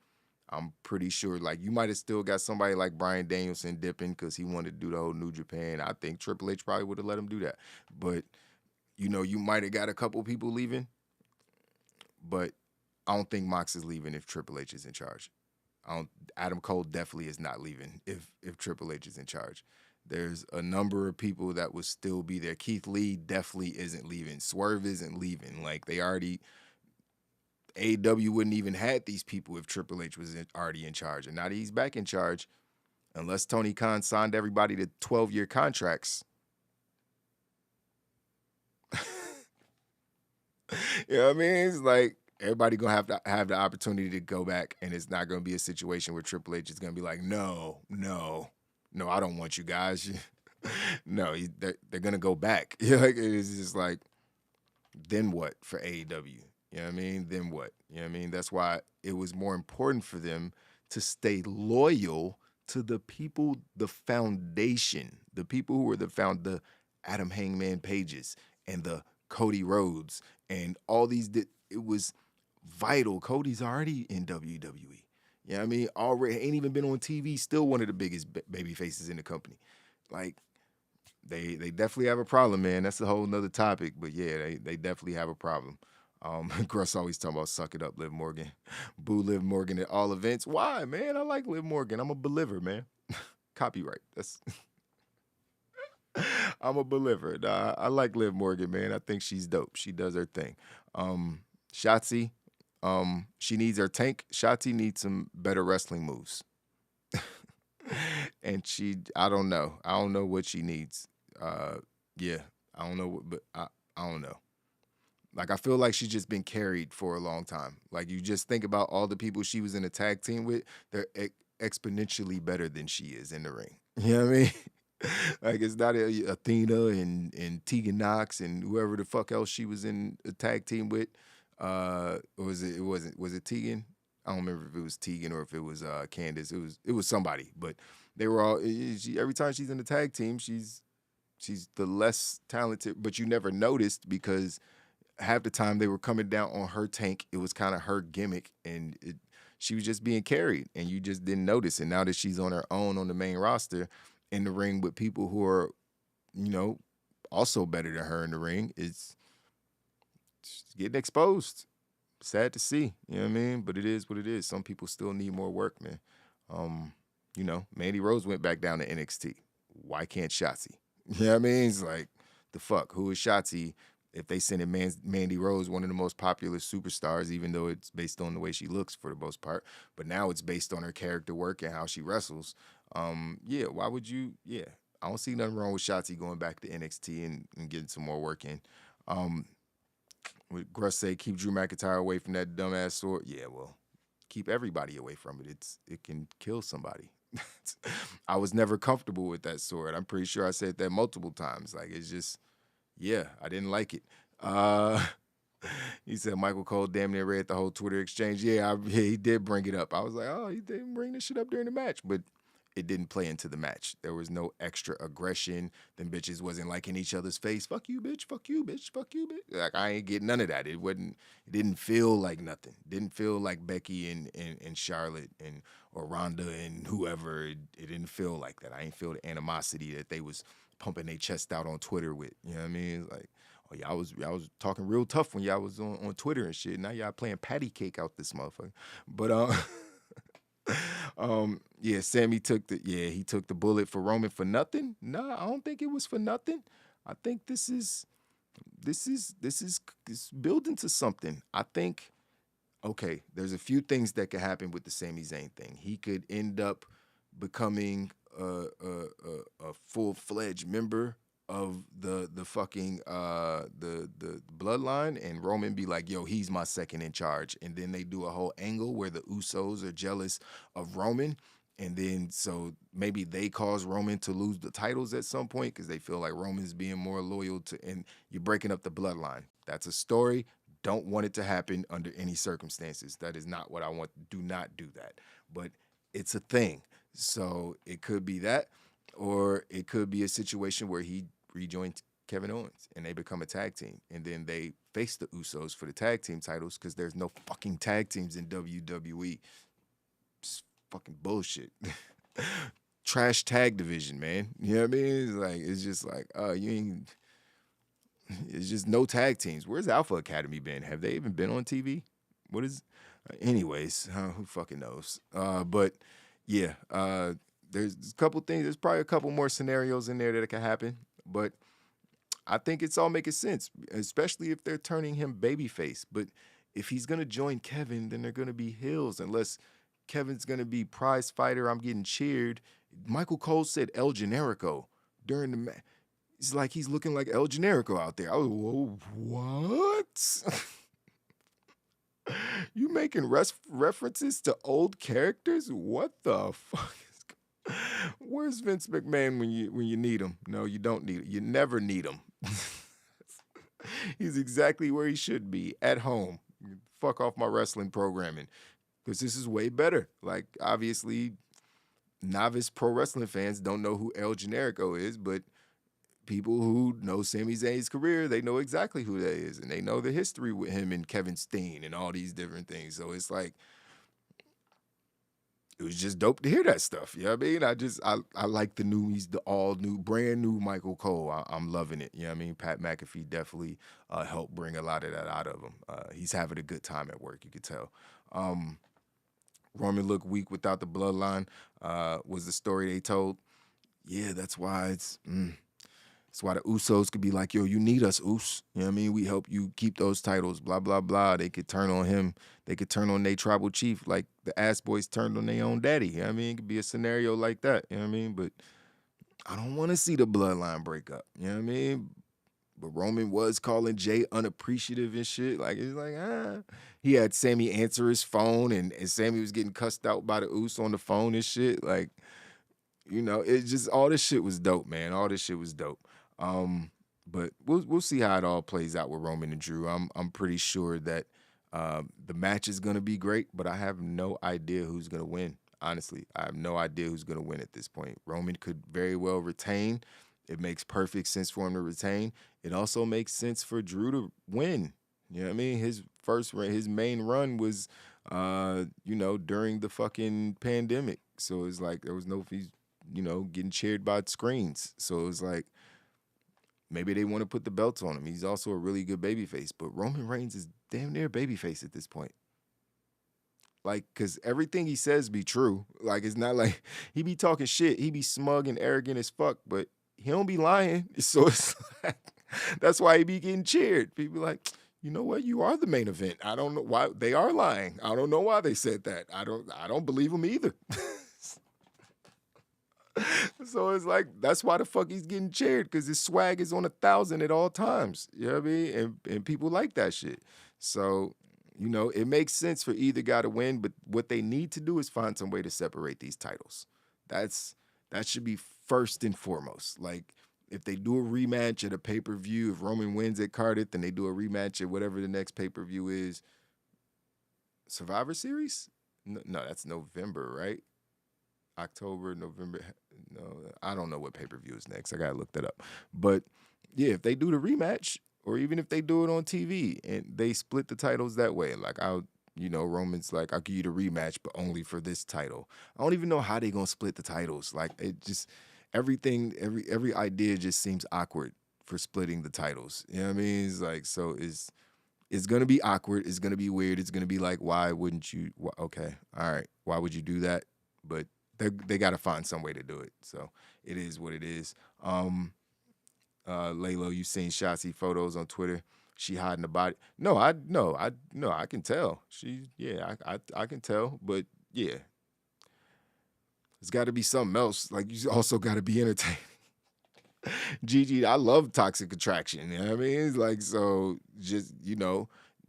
I'm pretty sure, like, you might have still got somebody like Bryan Danielson dipping because he wanted to do the whole New Japan. I think Triple H probably would have let him do that. But, you know, you might have got a couple people leaving, but I don't think Mox is leaving if Triple H is in charge. Adam Cole definitely is not leaving if Triple H is in charge. There's a number of people that will still be there. Keith Lee definitely isn't leaving. Swerve isn't leaving. Like, they already... AEW wouldn't even had these people if Triple H was already in charge. And now that he's back in charge, unless Tony Khan signed everybody to 12-year contracts. You know what I mean? It's like everybody going to have the opportunity to go back, and it's not going to be a situation where Triple H is going to be like, no, I don't want you guys. No, they're going to go back. Like, it's just like, then what for AEW? You know what I mean? Then what? You know what I mean? That's why it was more important for them to stay loyal to the people, the foundation, the people who were the Adam Hangman Pages and the Cody Rhodes and all these. It was vital. Cody's already in WWE. You know what I mean? Already ain't even been on TV. Still one of the biggest baby faces in the company. Like, they definitely have a problem, man. That's a whole nother topic. But yeah, they definitely have a problem. Gruss always talking about suck it up, Liv Morgan. Boo Liv Morgan at all events. Why, man? I like Liv Morgan. I'm a believer, man. Copyright. That's I'm a believer. Nah, I like Liv Morgan, man. I think she's dope. She does her thing. Shotzi, she needs her tank. Shotzi needs some better wrestling moves. And I don't know. I don't know what she needs. Yeah, I don't know, but I don't know. Like, I feel like she's just been carried for a long time. Like, you just think about all the people she was in a tag team with, they're exponentially better than she is in the ring. You know what I mean? Like, it's not Athena and Tegan Knox and whoever the fuck else she was in a tag team with. Was it Tegan? I don't remember if it was Tegan or if it was Candace. It was somebody, but they were all, every time she's in the tag team, she's the less talented, but you never noticed because half the time they were coming down on her tank. It was kind of her gimmick, and she was just being carried, and you just didn't notice. And now that she's on her own on the main roster in the ring with people who are, you know, also better than her in the ring, it's getting exposed. sad to see. You know what I mean? But it is what it is. Some people still need more work, man. Mandy Rose went back down to NXT. Why can't Shotzi? You know what I mean? It's like, the fuck? Who is Shotzi if they send in Mandy Rose, one of the most popular superstars, even though it's based on the way she looks for the most part, but now it's based on her character work and how she wrestles. Why would you? Yeah, I don't see nothing wrong with Shotzi going back to NXT and getting some more work in. With Gruss say, keep Drew McIntyre away from that dumbass sword. Yeah, well, keep everybody away from it. It can kill somebody. I was never comfortable with that sword. I'm pretty sure I said that multiple times. Like, it's just, yeah, I didn't like it. He said Michael Cole damn near read the whole Twitter exchange. Yeah, he did bring it up. I was like, oh, he didn't bring this shit up during the match, but it didn't play into the match. There was no extra aggression. Them bitches wasn't like in each other's face. Fuck you, bitch. Fuck you, bitch. Fuck you, bitch. Like, I ain't getting none of that. It didn't feel like nothing. Didn't feel like Becky and Charlotte or Ronda and whoever. It didn't feel like that. I ain't feel the animosity that they was pumping their chest out on Twitter with. You know what I mean? It's like, oh, y'all was talking real tough when y'all was on Twitter and shit. Now y'all playing patty cake out this motherfucker. But Sammy took the bullet for Roman for nothing. No, I don't think it was for nothing. I think this is building to something. I think, okay, there's a few things that could happen with the Sami Zayn thing. He could end up becoming a full-fledged member of the fucking the bloodline, and Roman be like, yo, he's my second in charge. And then they do a whole angle where the Usos are jealous of Roman, and then so maybe they cause Roman to lose the titles at some point because they feel like Roman's being more loyal to, and you're breaking up the bloodline. That's a story. Don't want it to happen under any circumstances. That is not what I want. Do not do that. But it's a thing. So it could be that, or it could be a situation where he rejoins Kevin Owens and they become a tag team, and then they face the Usos for the tag team titles because there's no fucking tag teams in WWE. It's fucking bullshit. Trash tag division, man. You know what I mean? It's just like, you ain't. It's just no tag teams. Where's Alpha Academy been? Have they even been on TV? What is? Anyways, who fucking knows? But yeah, there's a couple things. There's probably a couple more scenarios in there that can happen. But I think it's all making sense, especially if they're turning him babyface. But if he's gonna join Kevin, then they're gonna be heels unless Kevin's gonna be prize fighter. I'm getting cheered. Michael Cole said El Generico during the match. It's like he's looking like El Generico out there. I was, whoa, what? You making references to old characters? What the fuck is Where's Vince McMahon when you need him? No, you don't need him. You never need him. He's exactly where he should be, at home. Fuck off my wrestling programming, because this is way better. Like, obviously, novice pro wrestling fans don't know who El Generico is, but people who know Sami Zayn's career, they know exactly who that is, and they know the history with him and Kevin Steen and all these different things. So it's like, it was just dope to hear that stuff. You know what I mean? I like he's the all new, brand new Michael Cole. I'm loving it. You know what I mean? Pat McAfee definitely helped bring a lot of that out of him. He's having a good time at work, you could tell. Roman looked weak without the bloodline, was the story they told. Yeah, that's why that's why the Usos could be like, yo, you need us, Us. You know what I mean? We help you keep those titles, blah, blah, blah. They could turn on him. They could turn on their tribal chief like the Ass Boys turned on their own daddy. You know what I mean? It could be a scenario like that. You know what I mean? But I don't want to see the bloodline break up. You know what I mean? But Roman was calling Jay unappreciative and shit. Like, it's like, He had Sammy answer his phone, and Sammy was getting cussed out by the Us on the phone and shit. Like, you know, it just, all this shit was dope, man. All this shit was dope. But we'll see how it all plays out with Roman and Drew. I'm pretty sure that the match is gonna be great, but I have no idea who's gonna win. Honestly, I have no idea who's gonna win at this point. Roman could very well retain. It makes perfect sense for him to retain. It also makes sense for Drew to win. You know what I mean? His main run was, during the fucking pandemic. So it's like there was no, he's, getting cheered by screens. So it was like, Maybe they want to put the belts on him. He's also a really good babyface, but Roman Reigns is damn near babyface at this point. Like, because everything he says be true. Like, it's not like he be talking shit. He be smug and arrogant as fuck, but he don't be lying. So it's like, that's why he be getting cheered. People like, you know what? You are the main event. I don't know why they are lying. I don't know why they said that. I don't believe them either. So it's like, that's why the fuck he's getting cheered, because his swag is on 1,000 at all times. You know what I mean? And people like that shit. So, you know, it makes sense for either guy to win, but what they need to do is find some way to separate these titles. That should be first and foremost. Like, if they do a rematch at a pay-per-view, if Roman wins at Cardiff, then they do a rematch at whatever the next pay-per-view is. Survivor Series? No, that's November, right? October, November. No, I don't know what pay-per-view is next. I got to look that up. But, yeah, if they do the rematch, or even if they do it on TV and they split the titles that way, like, Roman's like, I'll give you the rematch, but only for this title. I don't even know how they going to split the titles. Like, it just, everything, every idea just seems awkward for splitting the titles. You know what I mean? It's like, so it's going to be awkward. It's going to be weird. It's going to be like, why wouldn't you? Okay, all right. Why would you do that? But they got to find some way to do it. So it is what it is. Laylo, you seen Shotzi photos on Twitter? She hiding the body. No, I can tell. I can tell. But yeah, it's got to be something else. Like, you also got to be entertaining. Gigi, I love Toxic Attraction. You know what I mean? It's like, so just,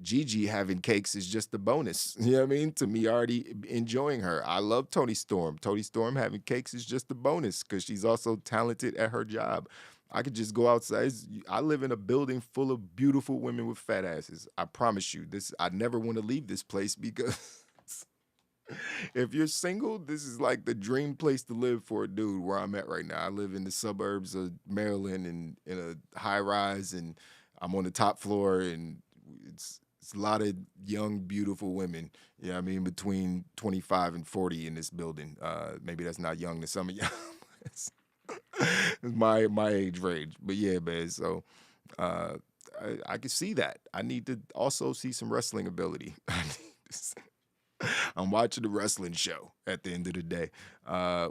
Gigi having cakes is just a bonus. You know what I mean? To me, already enjoying her. I love Toni Storm. Toni Storm having cakes is just a bonus because she's also talented at her job. I could just go outside. I live in a building full of beautiful women with fat asses. I promise you, I never want to leave this place because if you're single, this is like the dream place to live for a dude where I'm at right now. I live in the suburbs of Maryland and in a high rise, and I'm on the top floor, and it's a lot of young, beautiful women. Yeah, I mean, between 25 and 40 in this building. Maybe that's not young to some of y'all. It's my age range. But yeah, man, so I can see that. I need to also see some wrestling ability. I'm watching the wrestling show at the end of the day.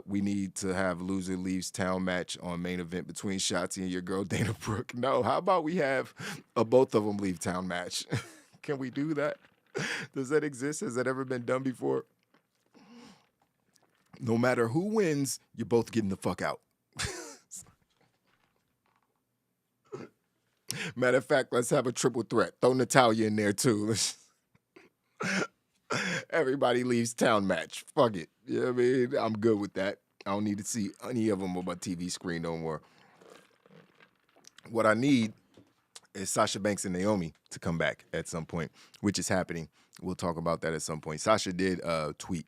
We need to have loser leaves town match on main event between Shotzi and your girl Dana Brooke. No, how about we have a both of them leave town match? Can we do that? Does that exist? Has that ever been done before? No matter who wins, you're both getting the fuck out. Matter of fact, let's have a triple threat. Throw Natalya in there too. Everybody leaves town match. Fuck it. You know what I mean? I'm good with that. I don't need to see any of them on my TV screen no more. What I need is Sasha Banks and Naomi to come back at some point, which is happening. We'll talk about that at some point. Sasha did tweet,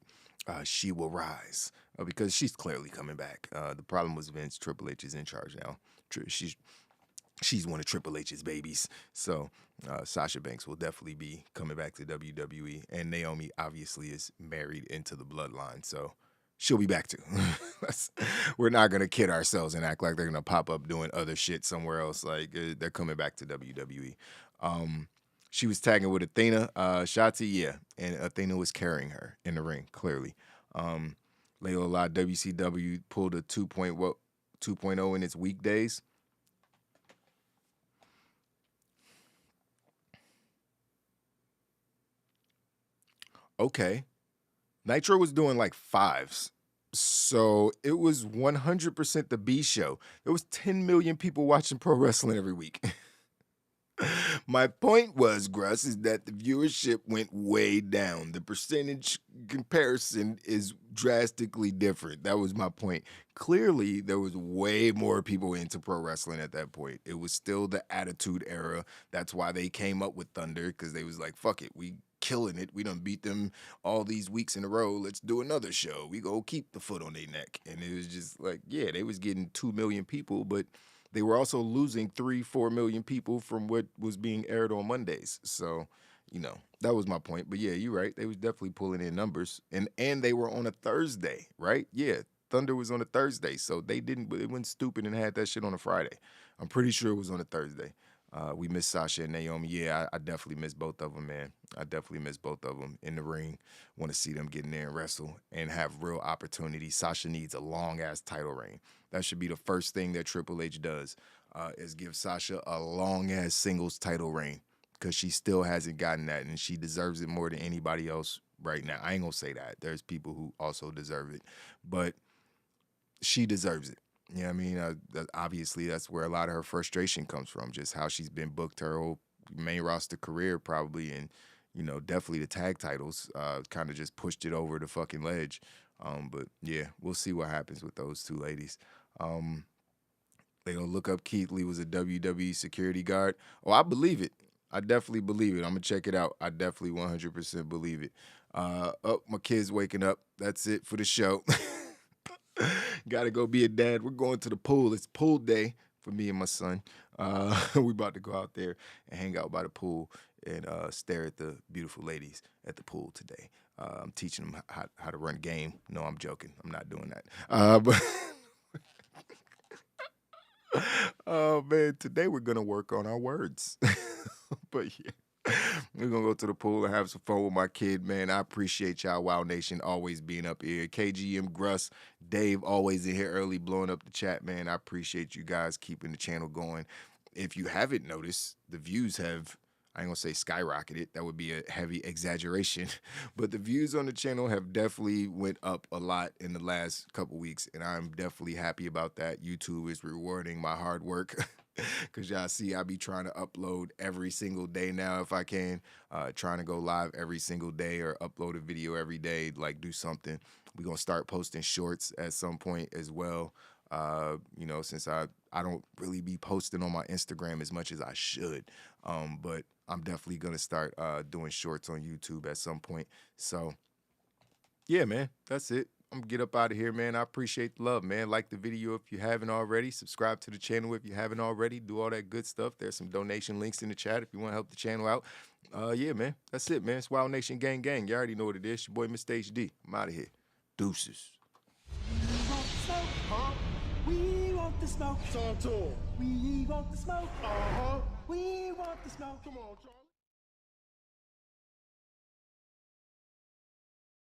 she will rise, because she's clearly coming back. The problem was Vince. Triple H is in charge now. She's one of Triple H's babies. So Sasha Banks will definitely be coming back to WWE. And Naomi obviously is married into the bloodline. So she'll be back too. We're not going to kid ourselves and act like they're going to pop up doing other shit somewhere else. Like, they're coming back to WWE. She was tagging with Athena. Shotzi, yeah. And Athena was carrying her in the ring, clearly. Layla WCW pulled a 2.0 in its weekdays. Okay. Nitro was doing like 5s. So it was 100% the B show. There was 10 million people watching pro wrestling every week. My point was, Gruss, is that the viewership went way down. The percentage comparison is drastically different. That was my point. Clearly, there was way more people into pro wrestling at that point. It was still the Attitude Era. That's why they came up with Thunder, because they was like, fuck it, we killing it. We done beat them all these weeks in a row. Let's do another show. We go keep the foot on their neck. And it was just like, yeah, they was getting 2 million people, but they were also losing 3-4 million people from what was being aired on Mondays. So, that was my point. But yeah, you're right. They was definitely pulling in numbers. And they were on a Thursday, right? Yeah. Thunder was on a Thursday, so they went stupid and had that shit on a Friday. I'm pretty sure it was on a Thursday. We miss Sasha and Naomi. Yeah, I definitely miss both of them, man. I definitely miss both of them in the ring. Want to see them get in there and wrestle and have real opportunities. Sasha needs a long-ass title reign. That should be the first thing that Triple H does, is give Sasha a long-ass singles title reign, because she still hasn't gotten that, and she deserves it more than anybody else right now. I ain't going to say that. There's people who also deserve it, but she deserves it. You know what I mean? Obviously, that's where a lot of her frustration comes from, just how she's been booked her whole main roster career probably, and, you know, definitely the tag titles kind of just pushed it over the fucking ledge. But, yeah, we'll see what happens with those two ladies. They gonna look up Keith Lee was a WWE security guard. Oh, I believe it. I definitely believe it. I'm gonna check it out. I definitely 100% believe it. Oh, my kid's waking up. That's it for the show. Gotta go be a dad. We're going to the pool. It's pool day for me and my son. We about to go out there and hang out by the pool and stare at the beautiful ladies at the pool today. I'm teaching them how to run game. No, I'm joking. I'm not doing that. But oh man, today we're gonna work on our words. But yeah, we're gonna go to the pool and have some fun with my kid, man. I appreciate y'all, Wow Nation, always being up here. KGM, Gruss, Dave, always in here early, blowing up the chat, man. I appreciate you guys keeping the channel going. If you haven't noticed, the views have, I ain't gonna say skyrocketed, that would be a heavy exaggeration, but the views on the channel have definitely went up a lot in the last couple weeks, and I'm definitely happy about that. YouTube is rewarding my hard work, because y'all see I be trying to upload every single day now if I can, trying to go live every single day or upload a video every day, like do something. We're gonna start posting shorts at some point as well. You know, since I don't really be posting on my Instagram as much as I should, but I'm definitely gonna start doing shorts on YouTube at some point. So yeah, man, that's it. I'm gonna get up out of here, man. I appreciate the love, man. Like the video if you haven't already. Subscribe to the channel if you haven't already. Do all that good stuff. There's some donation links in the chat if you want to help the channel out. Yeah, man, that's it, man. It's Wild Nation Gang Gang. You already know what it is. Your boy, Mr. HD. I'm out of here. Deuces. We want the smoke. Talk to him. We want the smoke. We want the smoke. Come on, Charlie.